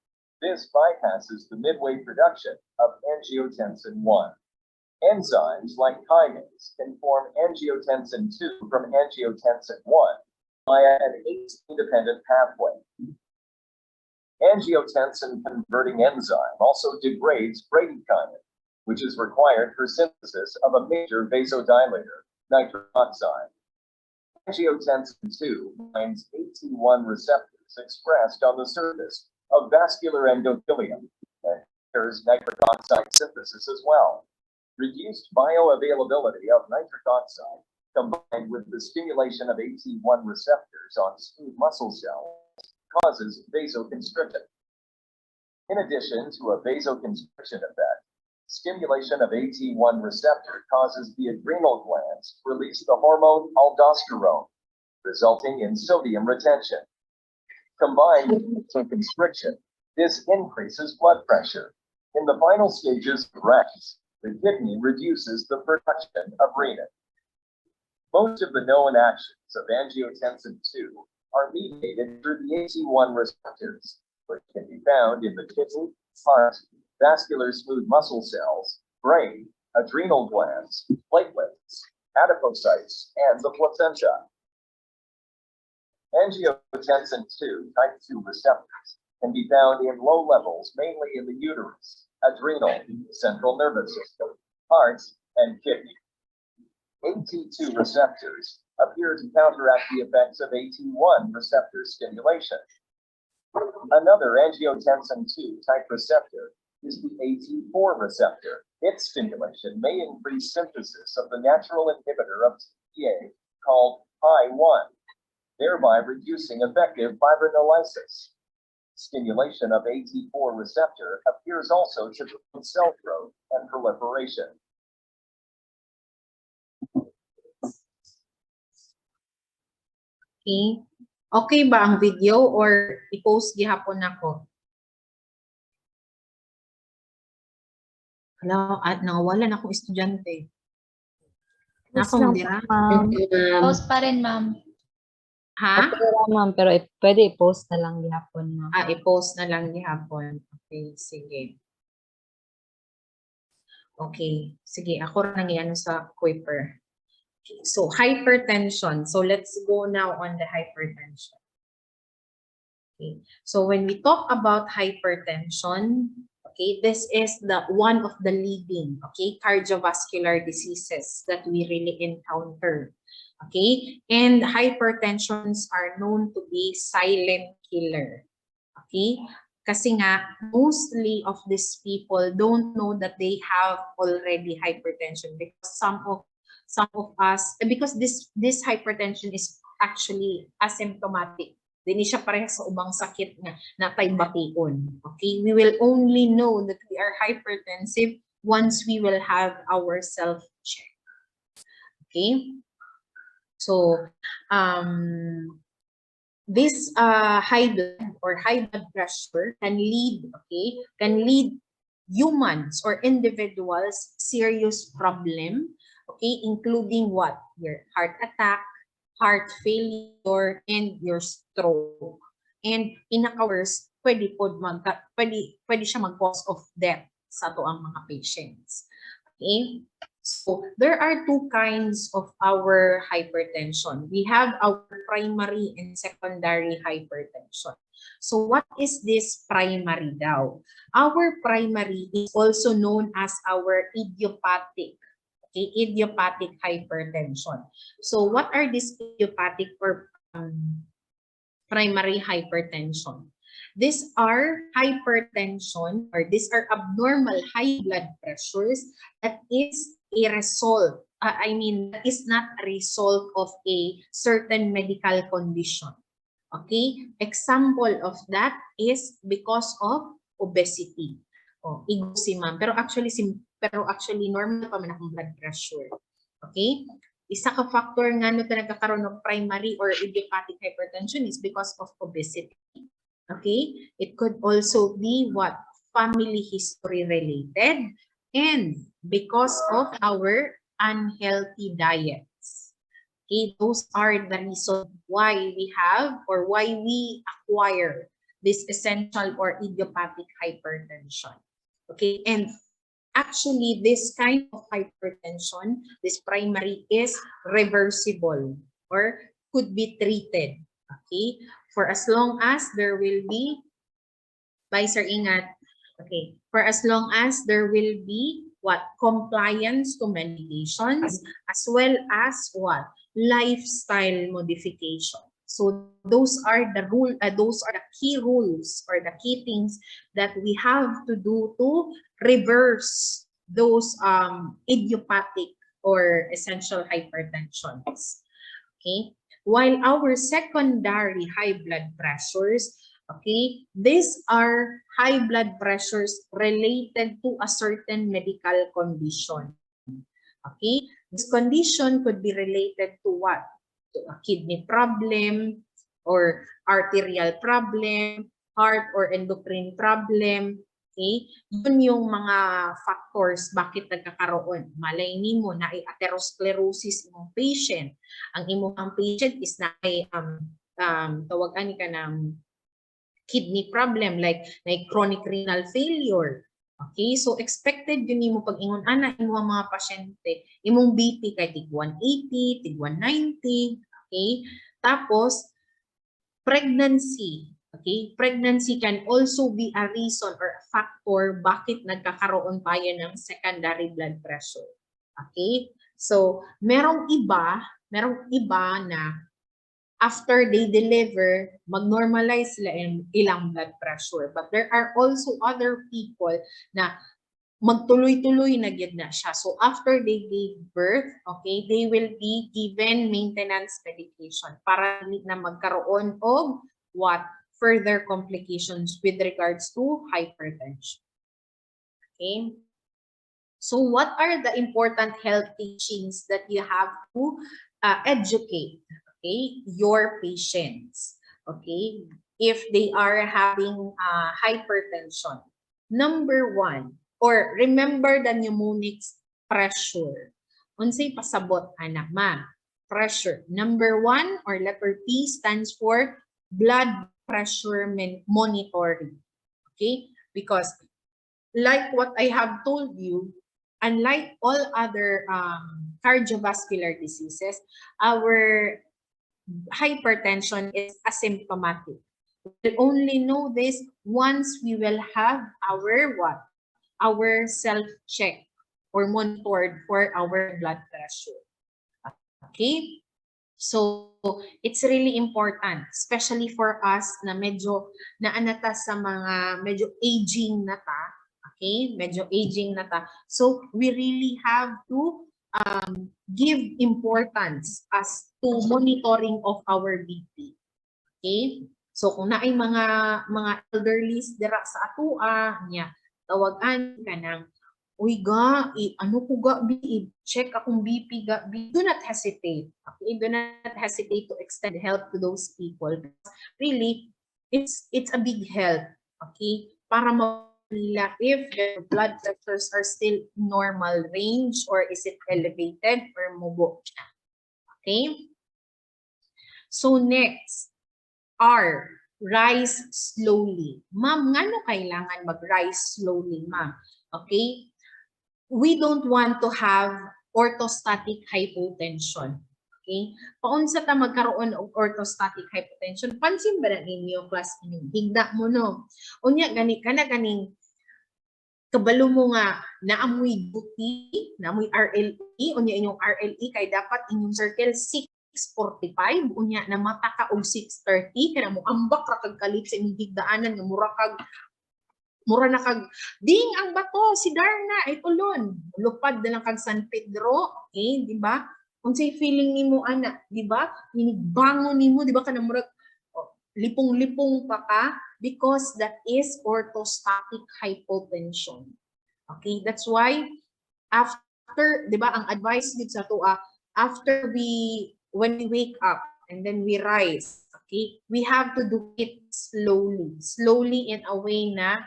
This bypasses the midway production of angiotensin-1. Enzymes like kinase can form angiotensin-2 from angiotensin-1 via an ACE-independent pathway. Angiotensin-converting enzyme also degrades bradykinin, which is required for synthesis of a major vasodilator, nitric oxide. Angiotensin-2 binds AT1 receptors expressed on the surface of vascular endothelium and hinders nitric oxide synthesis as well. Reduced bioavailability of nitric oxide combined with the stimulation of AT1 receptors on smooth muscle cells causes vasoconstriction. In addition to a vasoconstriction effect, stimulation of AT1 receptor causes the adrenal glands to release the hormone aldosterone, resulting in sodium retention. Combined with vasoconstriction, this increases blood pressure. In the final stages of REX, the kidney reduces the production of renin. Most of the known actions of angiotensin II are mediated through the AT1 receptors, which can be found in the kidney, heart, vascular smooth muscle cells, brain, adrenal glands, platelets, adipocytes, and the placenta. Angiotensin II type 2 receptors can be found in low levels mainly in the uterus, adrenal, central nervous system, heart, and kidney. AT2 receptors appear to counteract the effects of AT1 receptor stimulation. Another angiotensin II type receptor is the AT4 receptor. Its stimulation may increase synthesis of the natural inhibitor of TPA called I1, thereby reducing effective fibrinolysis. Stimulation of AT4 receptor appears also to promote cell growth and proliferation. Okay. Okay ba ang video or i-post gihapon nako? Hello, at nawala na akong estudyante. Post Nako, lang dira. po, ma'am. Post pa rin, ma'am. Ha? Okay lang, ma'am, pero pwede i-post na lang gihapon, ma'am. Ah, i-post na lang gihapon. Okay, sige. Okay, sige. Ako rin ang iano sa Kuiper. So, hypertension. So, let's go now on the hypertension. Okay. So, when we talk about hypertension, okay, this is the one of the leading, okay, cardiovascular diseases that we really encounter. Okay, and hypertensions are known to be silent killer. Okay, kasi nga mostly of these people don't know that they have already hypertension because some of us, because this hypertension is actually asymptomatic. Dili siya parehas sa ubang sakit nga natay bation. Okay, we will only know that we are hypertensive once we will have our self-check. Okay. So, this high blood pressure can lead, humans or individuals serious problem, okay, including what? Your heart attack, heart failure, and your stroke. And pinaka-worst, pwede siya mag-cause of death sa ato ang mga patients. Okay? So, there are two kinds of our hypertension. We have our primary and secondary hypertension. So, what is this primary daw? Our primary is also known as our idiopathic, okay, idiopathic hypertension. So, what are these idiopathic or primary hypertension? These are hypertension, or these are abnormal high blood pressures that is a result, that is not a result of a certain medical condition. Okay? Example of that is because of obesity. Oh, igo si ma'am. Pero actually normal pa man akong blood pressure. Okay? Isa ka factor nga no ka nagkakaroon ng primary or idiopathic hypertension is because of obesity. Okay? It could also be what? Family history related and because of our unhealthy diets. Okay? Those are the reasons why we have or why we acquire this essential or idiopathic hypertension. Okay? And actually, this kind of hypertension, this primary, is reversible or could be treated. Okay? For as long as there will be, Sir ingat, okay, for as long as there will be what? Compliance to medications as well as what? Lifestyle modification. So those are the key rules or the key things that we have to do to reverse those idiopathic or essential hypertensions. Okay? While our secondary high blood pressures, okay, these are high blood pressures related to a certain medical condition. Okay? This condition could be related to what? To a kidney problem or arterial problem, heart or endocrine problem, Okay? Yun yung mga factors bakit nagkakaroon. Malay nimo na ay atherosclerosis imong patient. Ang imong patient is na ay tawag ani ka ng kidney problem like chronic renal failure. Okay, so expected yun nimo pag ingon ana imong mga pasyente, imong BP kay tig 180, tig 190, okay? Tapos pregnancy. Okay, pregnancy can also be a reason or a factor bakit nagkakaroon tayo ng secondary blood pressure. Okay? So, merong iba na after they deliver, mag-normalize sila ilang blood pressure. But there are also other people na magtuloy-tuloy na gyud na siya. So after they gave birth, okay, they will be given maintenance medication para hindi na magkaroon of what further complications with regards to hypertension. Okay? So what are the important health teachings that you have to educate, okay, your patients, okay, if they are having hypertension? Number 1, or remember the mnemonics pressure. Unsay pasabot anak ma? Pressure. Number 1 or letter P stands for blood pressure monitoring. Okay? Because like what I have told you, unlike all other cardiovascular diseases, our hypertension is asymptomatic. We'll only know this once we will have our what? Our self-check or monitored for our blood pressure. Okay? So, it's really important, especially for us na medyo naanata sa mga medyo aging na ta. Okay? Medyo aging na ta. So, we really have to give importance as to monitoring of our BP. Okay? So, kung naay mga elderlies dira sa atua niya, tawagan ka ng, uy ga, ano ko ga, check akong BP ga, do not hesitate. Okay? Do not hesitate to extend help to those people. Really, it's a big help. Okay? Para nila if their blood pressures are still normal range or is it elevated or mubo. Okay? So next, R, rise slowly. Ma'am, ngano kailangan mag-rise slowly, ma'am? Okay? We don't want to have orthostatic hypotension. Okay? Paunsa ta magkaroon og orthostatic hypotension? Pansin ba na ninyo, class ining? Higda mo, no? Unya, ganing kabalo mo nga naamoy buti, naamoy RLE, unya inyong RLE kay dapat inyong circle 6:45, unya na mata ka og 6:30, kana mo ambak ra kag kalit sa inyong higdaanan nga mura na kag ding ang bato si Darna ay tulon, lupad na lang kag San Pedro, okay, di ba? Unsay feeling nimo ana, di ba? Hinigbangon nimo, di ba, kana murag lipong-lipong pa ka because that is orthostatic hypotension. Okay, that's why after, di ba, ang advice dito sa tuwa, after when we wake up and then we rise, okay, we have to do it slowly in a way na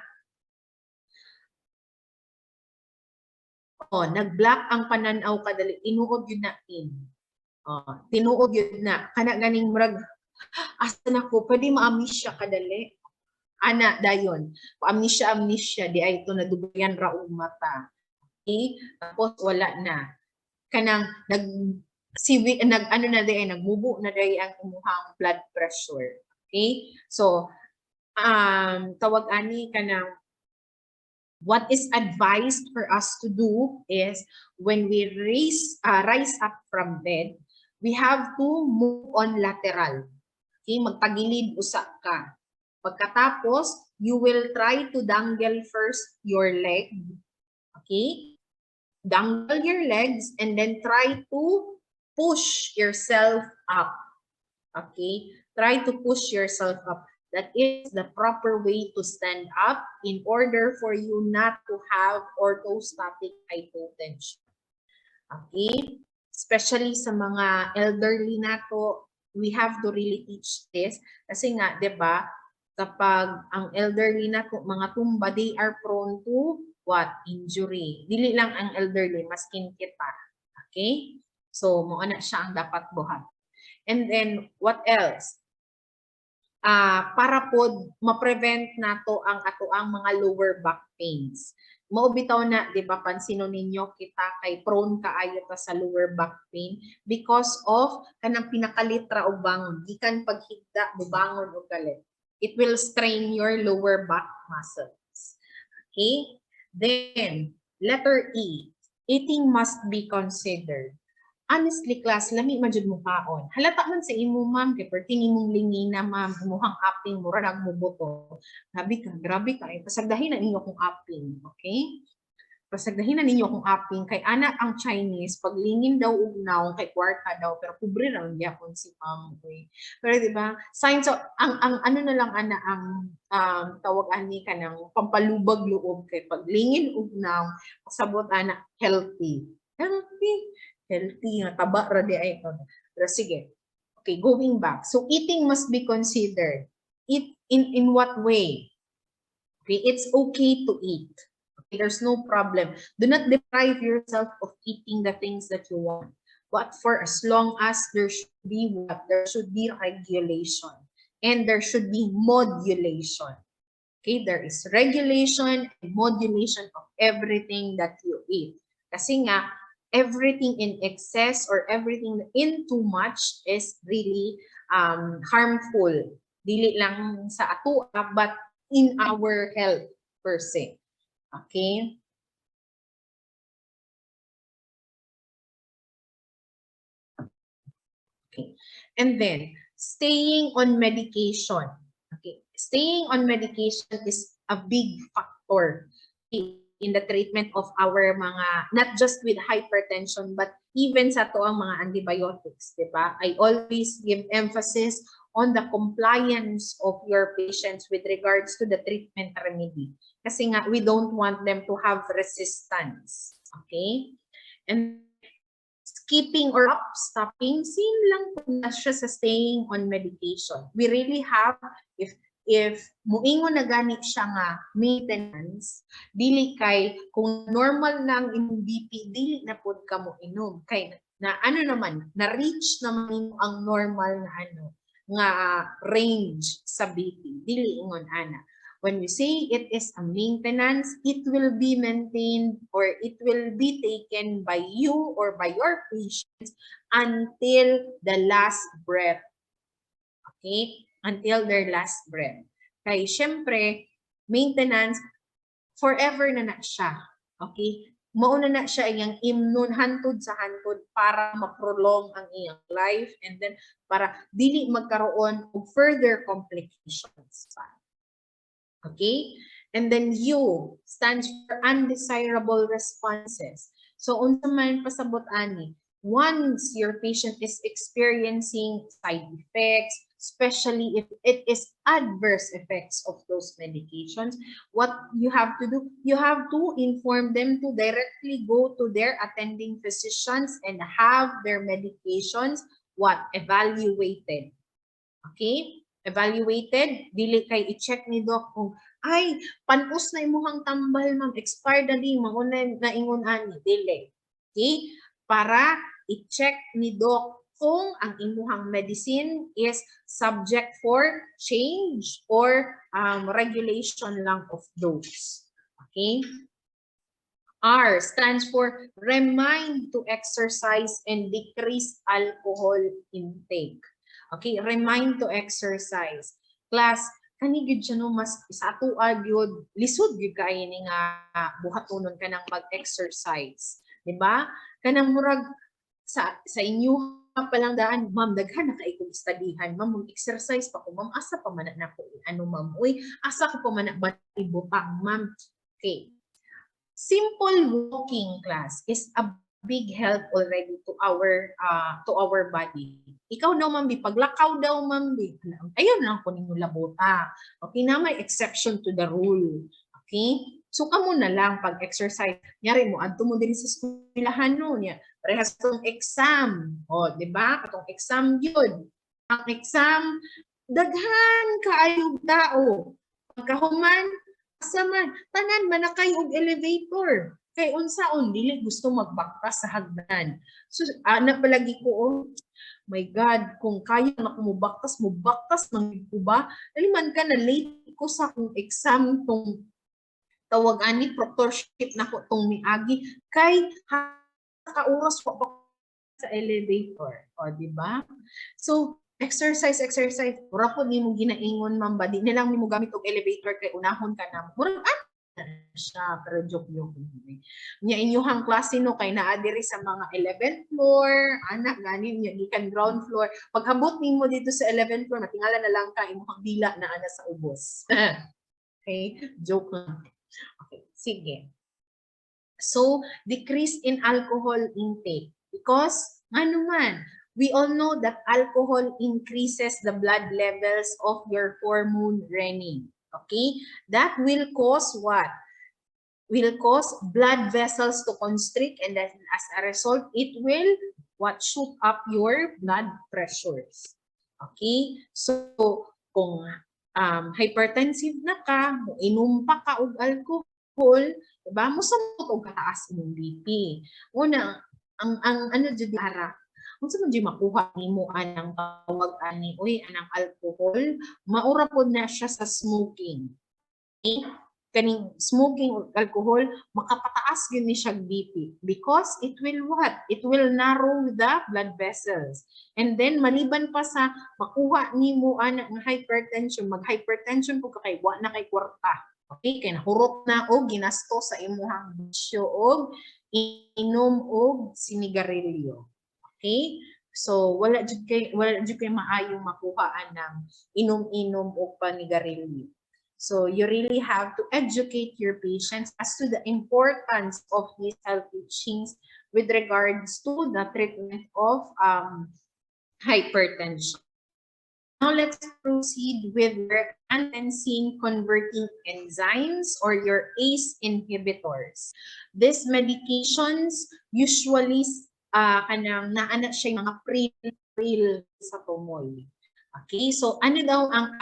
nag-block ang pananaw kadali, tinuod yun na tinuod yun na, kana ganing murag, asa na ko, pwede ma-amnesia kadali. Ana, dayon, amnesia, di ay ito nadubayan ra og mata. Okay? Tapos wala na. Kanang nagmubo na day ang imuhang blood pressure. Okay? So, tawag ani kanang what is advised for us to do is when we rise up from bed, we have to move on lateral. Okay? Magtagilid usa ka. Pagkatapos, you will try to dangle first your leg. Okay? Dangle your legs and then try to push yourself up. Okay? Try to push yourself up. That is the proper way to stand up in order for you not to have orthostatic hypotension. Okay? Especially sa mga elderly nato, we have to really teach this. Kasi nga, di ba, kapag ang elderly na mga tumba, they are prone to what? Injury. Dili lang ang elderly, maskin kita. Okay? So, mo na siya ang dapat buhat. And then, what else? Para po ma-prevent nato ang atoang mga lower back pains. Mao bitaw na, di ba, pansino ninyo kita kay prone kaayo ta sa lower back pain because of kanang pinakalitra og bangon. Gikan paghigda, bubangon og galit. It will strain your lower back muscles. Okay? Then, letter E, eating must be considered. Honestly, class, lami man jud mo kaon. Halata man sa imo, ma'am, kay perting imong lingina, ma'am, imuhang aping mura nang mubuto. Grabe ka, pasagdahin na ninyo kung aping, okay? Pasagdahin na ninyo kung aping kay anak ang Chinese, paglingin daw og naong kay kwarta daw, pero pobre ra ang gyapon si ma'am. Okay? Pero di ba? Signs of, ang ano na lang ana ang tawag ani kanang pampalubag loob kay paglingin og naong pasabot anak healthy. Healthy nga taba ra di ay ito. Pero sige. Okay, going back. So eating must be considered. Eat in what way? Okay, it's okay to eat. Okay, there's no problem. Do not deprive yourself of eating the things that you want. But for as long as there should be what? There should be regulation. And there should be modulation. Okay, there is regulation and modulation of everything that you eat. Kasi nga, everything in excess or everything in too much is really harmful. Dili lang sa ato, but in our health per se. Okay? Okay. And then, staying on medication. Okay. Staying on medication is a big factor in the treatment of our mga, not just with hypertension, but even sa to ang mga antibiotics, di ba? I always give emphasis on the compliance of your patients with regards to the treatment remedy. Kasi nga, we don't want them to have resistance. Okay? And skipping or stopping, same lang po na siya sa staying on medication. We really have, if muingon na gani siya nga maintenance, dili kay kung normal lang imong BP, dili na pod ka mo inom kay na ano naman na reach naman ang normal na nga range sa BP, dili ingon ana. When we say it is a maintenance, it will be maintained or it will be taken by you or by your patients until the last breath. Okay? Until their last breath. Kaya syempre, maintenance, forever na siya. Okay? Mauna na siya iyang immune hantod sa hantod para ma-prolong ang iyang life and then para dili magkaroon of further complications. Okay? And then U stands for undesirable responses. So, unsa man pasabot ani, once your patient is experiencing side effects, especially if it is adverse effects of those medications, what you have to do, you have to inform them to directly go to their attending physicians and have their medications evaluated. Okay? Evaluated, dili kay i-check ni doc kung ay panus na imuhang tambal ma'am, expired na di mauna na ingon ani, dili. Okay? Para i-check ni doc kung ang imuhang medicine is subject for change or regulation lang of dose. Okay? R stands for remind to exercise and decrease alcohol intake. Okay, remind to exercise. Class, kanigid siya no mas sa ato agyod lisod gyud kay ni nga buhatonon ka nang mag-exercise, di ba? Kanang murag sa inyo palang daan, ma'am, daghan na kay kong studyhan, ma'am, mag-exercise pa ko, ma'am, asa pa man na ko, ma'am, uy, asa ko pa man na ibutang, ma'am. Okay. Simple walking, class, is a big help already to our body. Ikaw daw, ma'am, paglakaw daw, ma'am, ayun lang po ninyo labota. Okay na, may exception to the rule. Okay? So, kamo na lang pag-exercise. Nyari mo, adto mo din sa eskwelahan no, niya. Parehas itong exam. O, di ba? Itong exam yun. Ang exam, daghan kaayog tao. Pagkahuman, asa man, tanan man na kayo og elevator. Kay unsaon dili gusto magbaktas sa hagdan. So ana palagi ko, oh, my God, kung kaya na ko mubaktas man ko ba? Aliman ka na late ko sa akong exam tong tawag ani proctorship na ko tong miagi kay ka oras pa sa elevator. O, di ba? So, exercise. Mura po ni mo ginaingon, ma'am, ba? Di na lang ni mo gamit og elevator kay unahon ka na. Mura, siya, pero joke. Nya inyuhang klase no kay naa diri sa mga 11th floor, anak ganin nya gikan ground floor. Paghambot nimo dito sa 11th floor, matingala na lang ka imong dila na ana sa ubos. Okay, joke lang. Okay, sige. So, decrease in alcohol intake because ano man, we all know that alcohol increases the blood levels of your hormone renin. Okay? That will cause what? Will cause blood vessels to constrict, and then as a result, it will what? Shoot up your blood pressures. Okay? So, kung hypertensive na ka, inom pa ka og alcohol, diba? Musamot og kataas imong BP. Una, ang ano jud ara, unsa man jud makuha nimo anang tawag ani, uy, anang alcohol, maura pod na siya sa smoking. Okay? Kaning smoking or alcohol, makapataas gyud ni siya BP because it will what? It will narrow the blood vessels. And then maliban pa sa makuha nimo ana nga hypertension, mag-hypertension po kay wa na kay kwarta. Okay, kay nahurot na og ginasto sa imuhang bisyo og inom og sinigarilyo. Okay? So wala jud kay maayong makuhaan ng inom-inom og panigarilyo. So you really have to educate your patients as to the importance of these health teachings with regards to the treatment of hypertension. Now let's proceed with your angiotensin converting enzymes or your ACE inhibitors. These medications usually kanang naana siya mga pril sa tumoy. Okay, so ano daw ang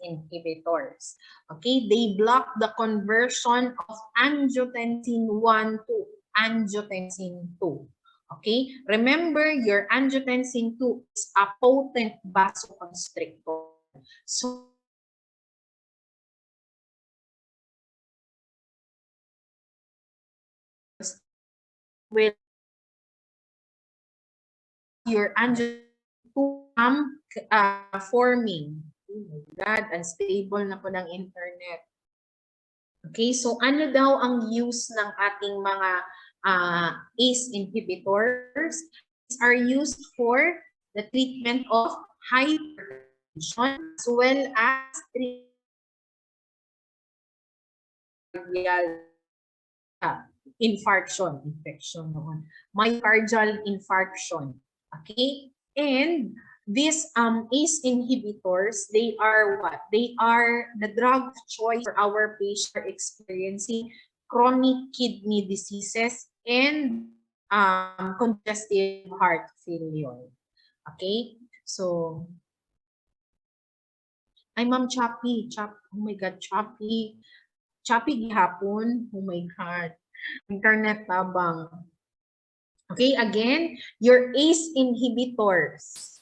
inhibitors? Okay, they block the conversion of angiotensin 1 to angiotensin 2. Okay, remember your angiotensin 2 is a potent vasoconstrictor. So will your angiotensin 2 forming. Oh my God, unstable na po ng internet. Okay, so ano daw ang use ng ating mga ACE inhibitors? These are used for the treatment of hypertension as well as infection noon. Myocardial infarction. Okay, and these ACE inhibitors, they are what? They are the drug of choice for our patients experiencing chronic kidney diseases and congestive heart failure. Okay, so ay ma'am Choppy, oh my God, Choppy gihapon, oh my God, internet tabang. Okay, again, your ACE inhibitors.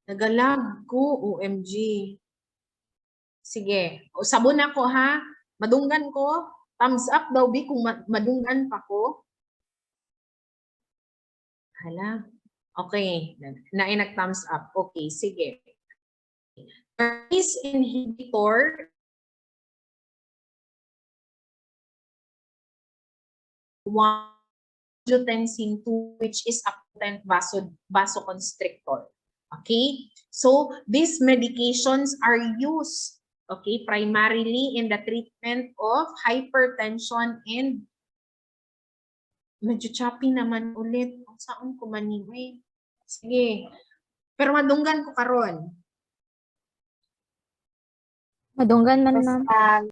Nagalag ko, OMG. Sige, sabon ako ha. Madunggan ko. Thumbs up daw, Bi, kung madunggan pa ko. Hala. Okay, nag-thumbs up. Okay, sige. ACE inhibitor angiotensin 2, which is a potent vasoconstrictor. Okay, so these medications are used, okay, primarily in the treatment of hypertension and medyo choppy naman ulit. Saan ko maniwi? Sige, pero madunggan ko karon. Madunggan man, ma'am.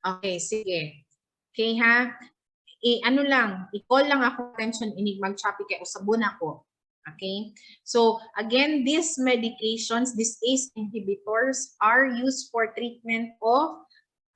Okay, sige. Okay ha? Ano lang, i-call lang ako attention inig mag-choppy kay usabon ako. Okay, so again, these medications, these ACE inhibitors are used for treatment of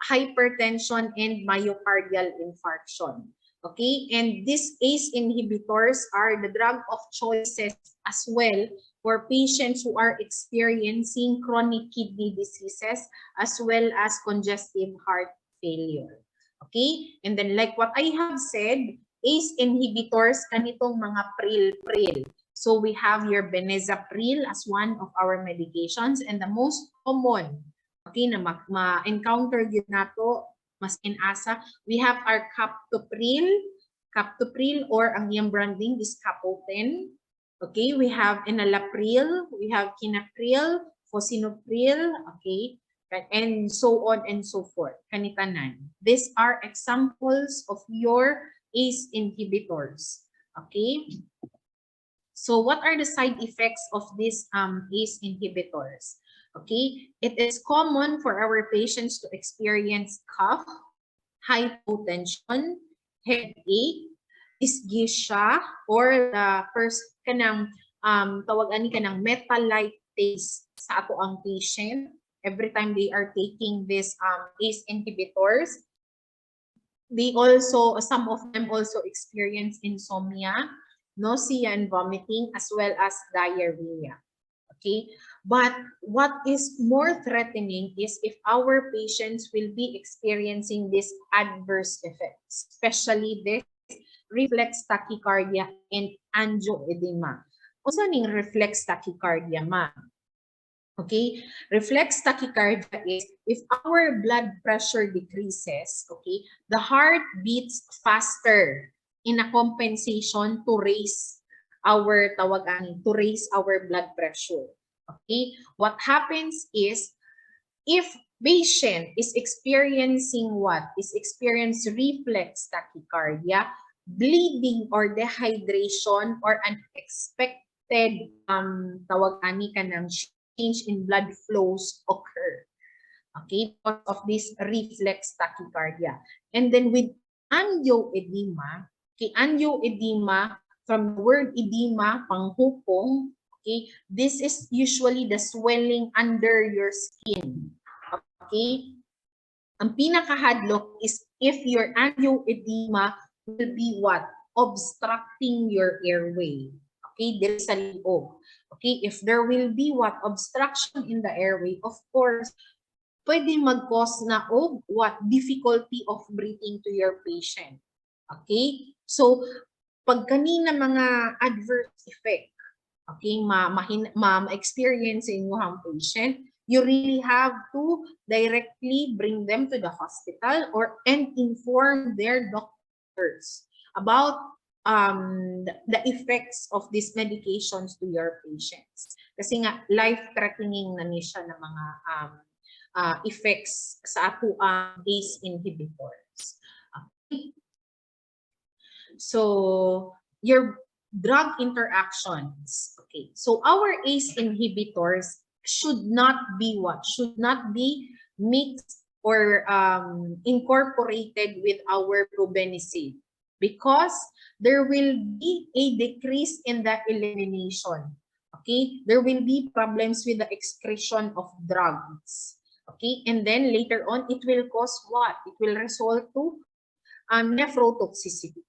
hypertension and myocardial infarction. Okay, and these ACE inhibitors are the drug of choices as well for patients who are experiencing chronic kidney diseases as well as congestive heart failure. Okay, and then like what I have said, ACE inhibitors, kanitong mga pril. So we have your benezapril as one of our medications, and the most common, okay, na ma-encounter yun nato, mas inasa, we have our captopril, or ang iyang branding is Capoten. Okay, we have enalapril, we have kinapril, fosinopril, okay, and so on and so forth, kanitanan. These are examples of your ACE inhibitors, okay? So what are the side effects of these ACE inhibitors? Okay, it is common for our patients to experience cough, hypotension, headache, dysgeusia, or the first kanang tawag ani kanang metal-like taste sa ato ang patient every time they are taking this ACE inhibitors. They also, some of them also experience insomnia, nausea and vomiting, as well as diarrhea. Okay, but what is more threatening is if our patients will be experiencing these adverse effects, especially this reflex tachycardia and angioedema. Unsa ning reflex tachycardia, ma'am? Okay, reflex tachycardia is if our blood pressure decreases, okay, the heart beats faster in a compensation to raise our blood pressure. Okay, what happens is if patient is experiencing reflex tachycardia, bleeding or dehydration or unexpected change in blood flows occur. Okay, because of this reflex tachycardia. And then with angioedema, okay, angioedema, from the word edema, panghupong, okay, this is usually the swelling under your skin. Okay, ang pinakahadlok is if your angioedema will be what? Obstructing your airway. Okay, there is a loob. Okay, if there will be what? Obstruction in the airway, of course, pwede mag-cause na og what? Difficulty of breathing to your patient. Okay, so pag kanina mga adverse effect, okay, ma-experience in yung patient, you really have to directly bring them to the hospital and inform their doctors about the effects of these medications to your patients. Kasi nga, life-threatening na niya siya ng mga effects sa ato ang ACE inhibitors. Okay. So, your drug interactions. Okay, so our ACE inhibitors should not be what? Should not be mixed or incorporated with our probenecid, because there will be a decrease in the elimination. Okay, there will be problems with the excretion of drugs. Okay, and then later on, it will cause what? It will result to nephrotoxicity.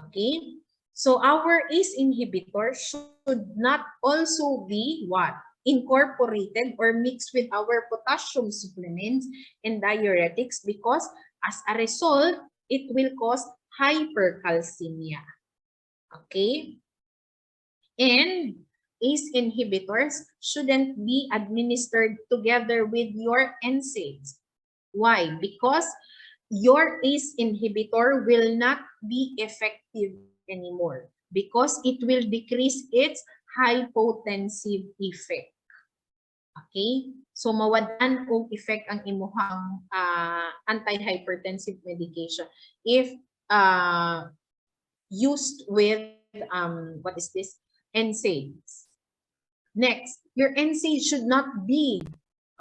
Okay, so our ACE inhibitor should not also be what? Incorporated or mixed with our potassium supplements and diuretics, because as a result, it will cause hypercalcemia. Okay, and ACE inhibitors shouldn't be administered together with your NSAIDs. Why? Because your ACE inhibitor will not be effective anymore because it will decrease its hypotensive effect. Okay? So, mawadan og effect ang imuhang anti-hypertensive medication if used with, what is this? NSAIDs. Next, your NSAID should not be,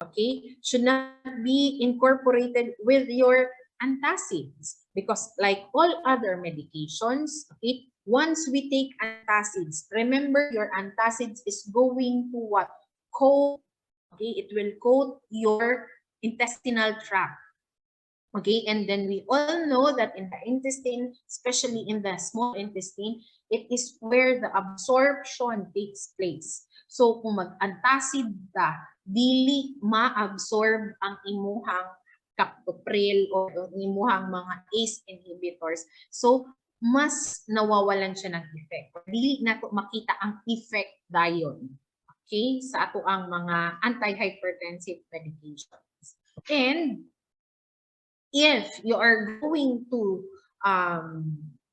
okay, should not be incorporated with your antacids, because like all other medications, okay, once we take antacids, remember your antacids is going to what? Coat, okay? It will coat your intestinal tract. Okay, and then we all know that in the intestine, especially in the small intestine, it is where the absorption takes place. So kung mag-antacid ka, dili ma-absorb ang imuhang captopril o imuhang mga ACE inhibitors. So mas nawawalan siya ng effect. Dili na to makita ang effect dayon. Okay, sa ato ang mga anti-hypertensive medications. And if you are going to,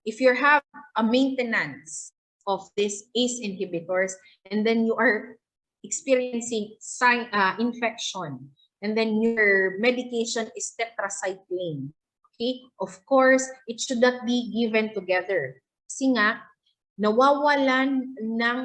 if you have a maintenance of these ACE inhibitors, and then you are experiencing infection, and then your medication is tetracycline, okay? Of course, it should not be given together. Kasi nga, nawawalan ng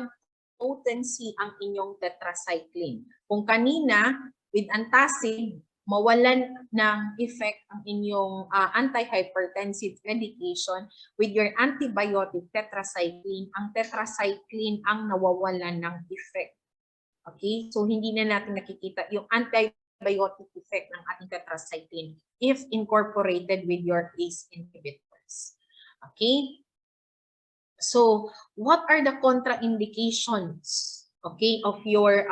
potency ang inyong tetracycline. Kung kanina, with antacid, mawalan ng effect ang inyong anti-hypertensive medication, with your antibiotic tetracycline, ang tetracycline ang nawawalan ng effect. Okay? So, hindi na natin nakikita yung antibiotic effect ng ating tetracycline if incorporated with your ACE inhibitors. Okay? So, what are the contraindications, okay, of your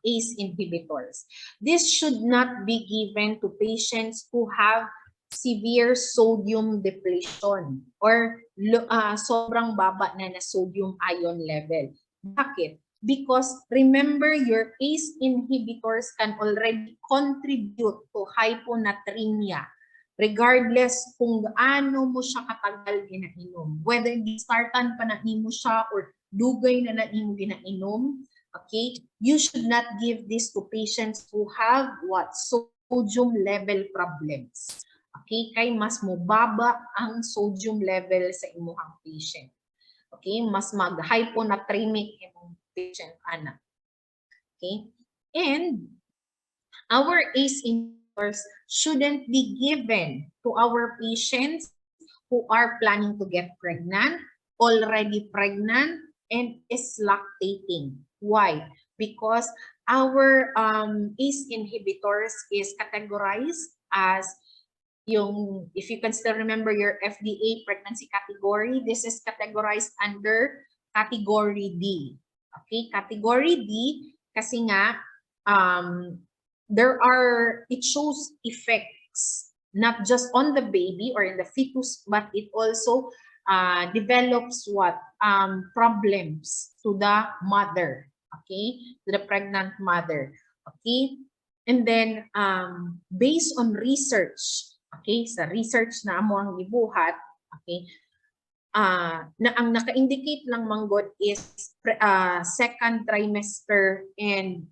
ACE inhibitors? This should not be given to patients who have severe sodium depletion or sobrang baba na sodium ion level. Bakit? Because remember, your ACE inhibitors can already contribute to hyponatremia, regardless kung gaano mo siya katagal ginainom. Whether gistartan pa na mo siya or dugay na mo ginainom, okay, you should not give this to patients who have what? Sodium level problems. Okay, kay mas mobaba ang sodium level sa imuhang patient. Okay, mas mag-hyponatremic imong patient ana. Okay, and our ACE inhibitors shouldn't be given to our patients who are planning to get pregnant, already pregnant, and is lactating. Why? Because our ACE inhibitors is categorized as yung, if you can still remember your FDA pregnancy category, this is categorized under category D. Okay, category D, kasi nga, it shows effects not just on the baby or in the fetus, but it also develops what? Problems to the mother, okay? To the pregnant mother, okay? And then, based on research, okay? Sa research na amo ang gibuhat, okay? Na ang naka-indicate lang manggod is second trimester and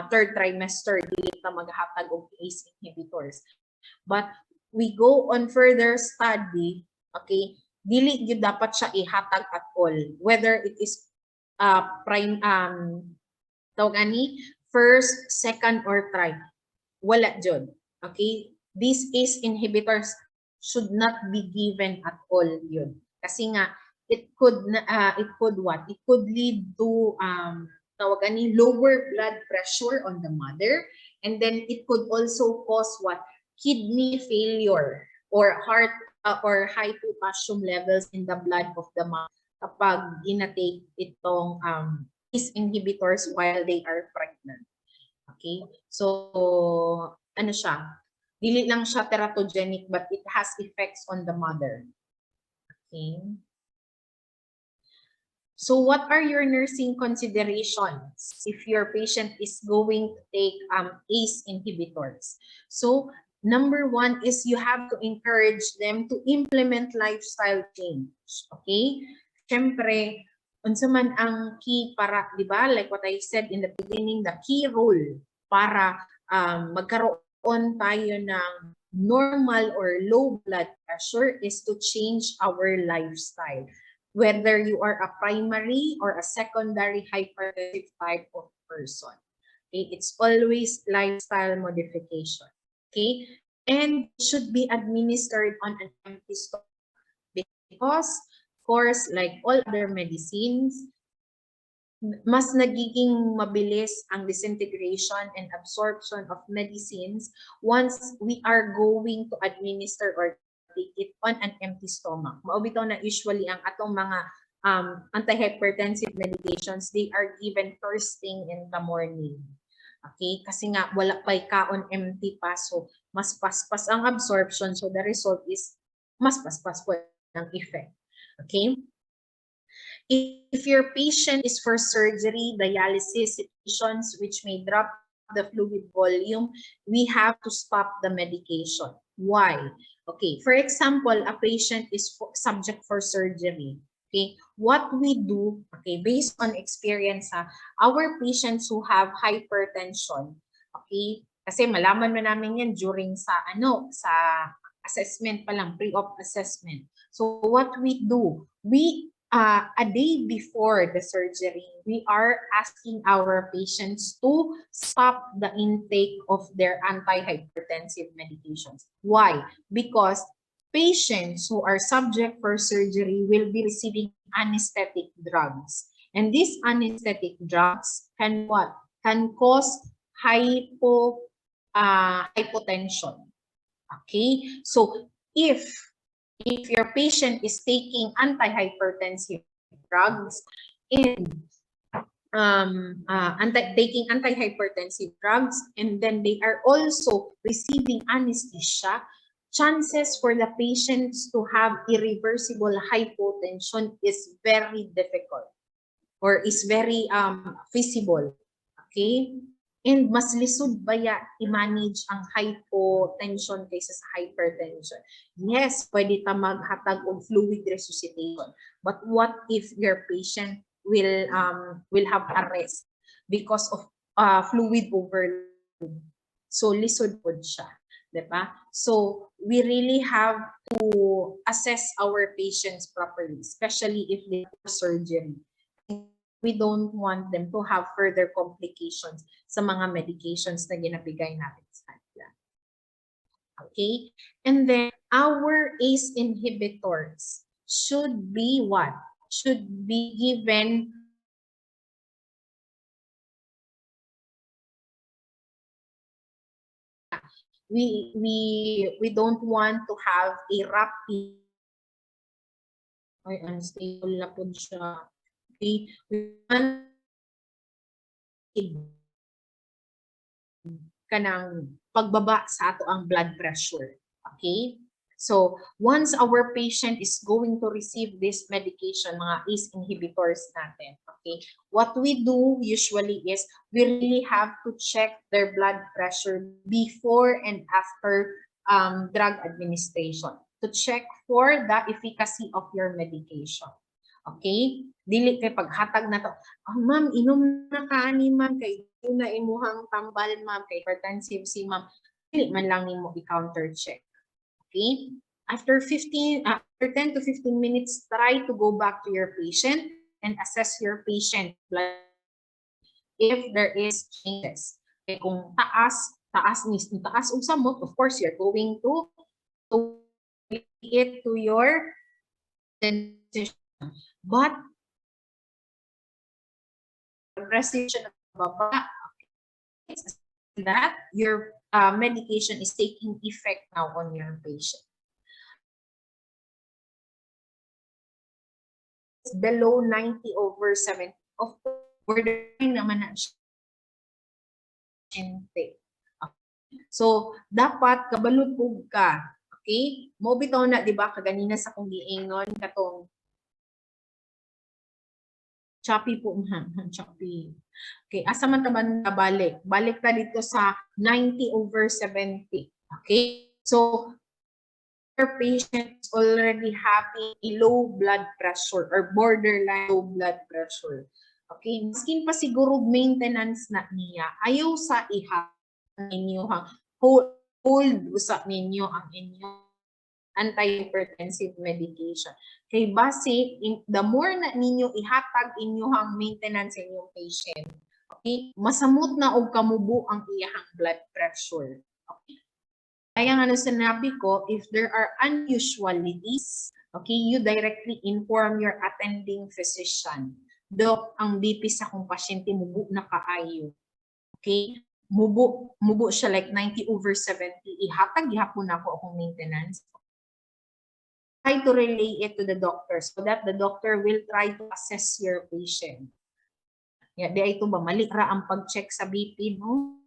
third trimester dili ta maghatag og ACE inhibitors. But we go on further study, okay, dili gyud dapat siya ihatag at all, whether it is first, second, or tri. Wala jud. Okay, these ACE inhibitors should not be given at all yun. Kasi nga, it could lead to lower blood pressure on the mother, and then it could also cause what? Kidney failure or heart or high potassium levels in the blood of the mother kapag ina-take itong ACE inhibitors while they are pregnant. Okay? So, ano siya? Dili lang siya teratogenic, but it has effects on the mother. Okay? So what are your nursing considerations if your patient is going to take ACE inhibitors? So number one is you have to encourage them to implement lifestyle change. Okay? Siyempre, unsa man ang key para, di ba? Like what I said in the beginning, the key role para magkaroon tayo ng normal or low blood pressure is to change our lifestyle. Whether you are a primary or a secondary hypertensive type of person. Okay, it's always lifestyle modification. Okay, and should be administered on an empty stomach because course, like all other medicines, mas nagiging mabilis ang disintegration and absorption of medicines once we are going to administer or take it on an empty stomach. Maubitaw na usually ang atong mga antihypertensive medications, they are given first thing in the morning. Okay? Kasi nga wala pa'y kaon empty pa, so mas paspas ang absorption, so the result is mas paspas po ang effect. Okay? If your patient is for surgery, dialysis situations which may drop the fluid volume, we have to stop the medication. Why? Okay, for example, a patient is subject for surgery. Okay, what we do, okay, based on experience, our patients who have hypertension, okay, kasi malaman mo namin yan during sa assessment pa lang, pre-op assessment. So what we do, we a day before the surgery, we are asking our patients to stop the intake of their antihypertensive medications. Why? Because patients who are subject for surgery will be receiving anesthetic drugs. And these anesthetic drugs can what? Can cause hypotension. Okay? So if your patient is taking antihypertensive drugs and taking antihypertensive drugs, and then they are also receiving anesthesia, chances for the patients to have irreversible hypotension is very difficult or is very feasible. Okay? And mas lisod ba i-manage ang hypotension kaysa sa hypertension? Yes, pwede ta maghatag og fluid resuscitation. But what if your patient will have arrest because of fluid overload? So lisod pod siya, diba? So we really have to assess our patients properly, especially if they have surgery. We don't want them to have further complications sa mga medications na ginabigay natin sa kanila. Okay? And then, our ACE inhibitors should be what? Should be given we don't want to have a rapid unstable na po siya. Okay, we want kanang pagbaba sa ato ang blood pressure. Okay? So, once our patient is going to receive this medication, mga ACE inhibitors natin, okay, what we do usually is we really have to check their blood pressure before and after drug administration to check for the efficacy of your medication. Okay? Dili kay paghatag na to, ma'am, inom na ka ni ma'am, kay na imuhang tambal ma'am, kay hypertensive si ma'am, dili man lang nimo i-counter check. Okay? After 10 to 15 minutes, try to go back to your patient and assess your patient blood if there is changes. Okay, kung taas og samot, of course, you're going to it to your decision. But restriction that your medication is taking effect now on your patient. It's below 90/70. Of course, bordering naman na siya. So, dapat kabalutog ka. Okay? Mo bitaw na, di ba, kaganina sa kong giingon, katong choppy po, choppy. Okay, asa man ka ba nabalik? Balik ka dito sa 90/70. Okay? So, your patient is already having a low blood pressure or borderline low blood pressure. Okay? Maskin pa siguro maintenance na niya, ayaw sa ninyo hold usap ninyo ang inyong antihypertensive medication. Kay base, the more na ninyo ihatag inyong maintenance sa inyong patient, okay, masamot na og kamubo ang iyahang blood pressure. Okay? Kaya nga nung sinabi ko, if there are unusualities, okay, you directly inform your attending physician. Dok, ang BP sa akong pasyente mubo na kaayo. Okay? Mubo siya like 90/70. Ihatag gihapon ako akong maintenance. Try to relay it to the doctor so that the doctor will try to assess your patient. Ya, di ito ba mali ra ang pag-check sa BP, no?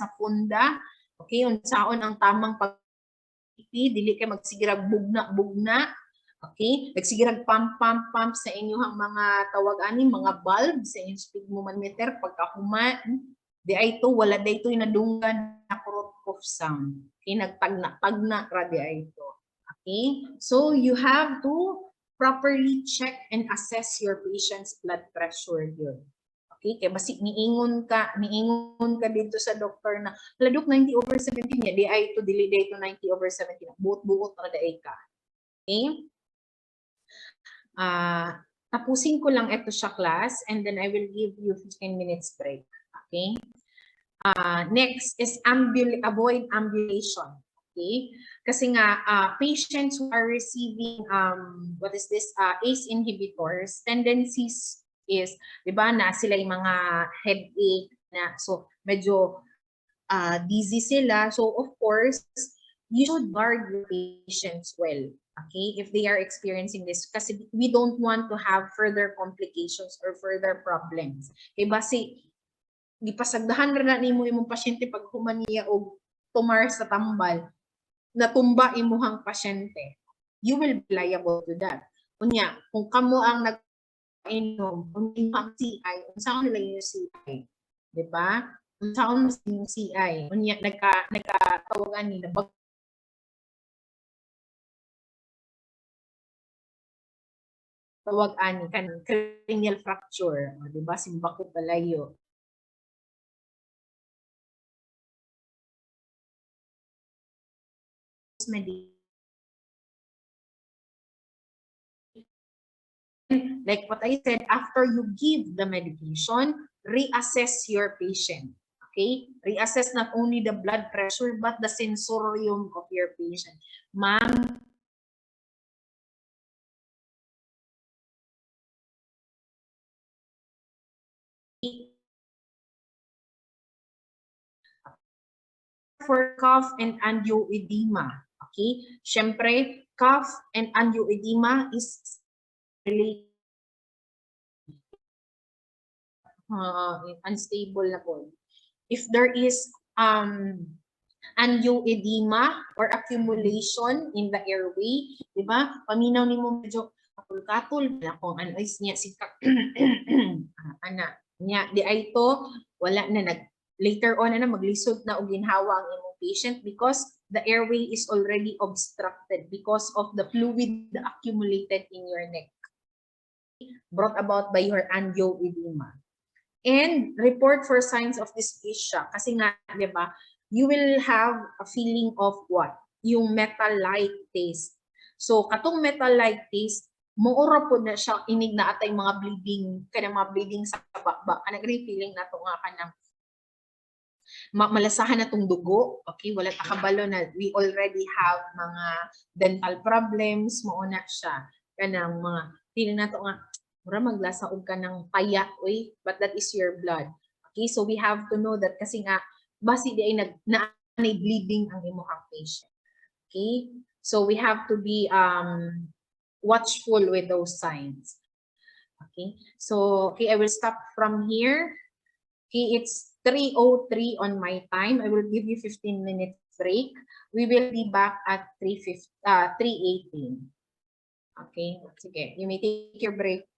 Sa funda, okay, unsaon ang tamang pag-BP, dili kay magsigirag bugna, okay? Nagsigirag pump sa inyong mga tawag ani, mga bulb sa inyong sphygmomanometer pagkahuman. Di ay ito, wala day ito inadunggan na cough sound. Okay, nagpagna ra di ay ito. Okay, so you have to properly check and assess your patient's blood pressure yun. Okay, kaya basi niingon ka dito sa doktor na, ladok 90/70 niya, di ay ito, dili day ito 90/70. Buot-buot na day ka. Okay? Tapusin ko lang ito siya class and then I will give you 15 minutes break. Okay? Next is avoid ambulation. Okay? Kasi nga, patients who are receiving, ACE inhibitors, tendencies is, di ba, na sila yung mga headache na, so medyo dizzy sila. So of course, you should guard your patients well. Okay, if they are experiencing this, kasi we don't want to have further complications or further problems. Okay, basi gipasagdahan ra na nimo imong pasyente pag humaniya og tumar sa tambal, natumba imuhang pasyente, you will be liable to that. Unya, kung kamo ang nag-inom, ang CI, unsaon nila yung CI, di ba? Unsaon yung CI, unya nagkatawagan nila tawag ani kan cranial fracture, di ba? Simbako palayo. Like what I said, after you give the medication, reassess your patient. Okay? Reassess not only the blood pressure, but the sensorium of your patient. Ma'am, for cough and angioedema. Okay? Syempre, cough and angioedema is really unstable na po. If there is angioedema or accumulation in the airway, di ba? Paminaw ni mo medyo katul-katul na kung ano is niya si niya di ay to wala na later on na maglisod na og ginhawa ang imong patient because the airway is already obstructed because of the fluid accumulated in your neck brought about by your angioedema. And report for signs of dysphagia. Kasi nga, di ba, you will have a feeling of what? Yung metal-like taste. So, katong metal-like taste, muura po na siya, inig na atay mga bleeding, kanang mga bleeding sa baba. Kanang feeling na ito nga kanang malasahan na itong dugo. Okay, wala takabalo na we already have mga dental problems, mauna siya. Kanang mga feeling na ito nga, mura maglasa og ka ng paya, but that is your blood. Okay, so we have to know that kasi nga, basi di ay na-anay bleeding ang imuhang patient. Okay, so we have to be watchful with those signs. Okay, so okay, I will stop from here. Okay, it's 3:03 on my time. I will give you 15 minutes break. We will be back at 3:18. Okay, sige, you may take your break.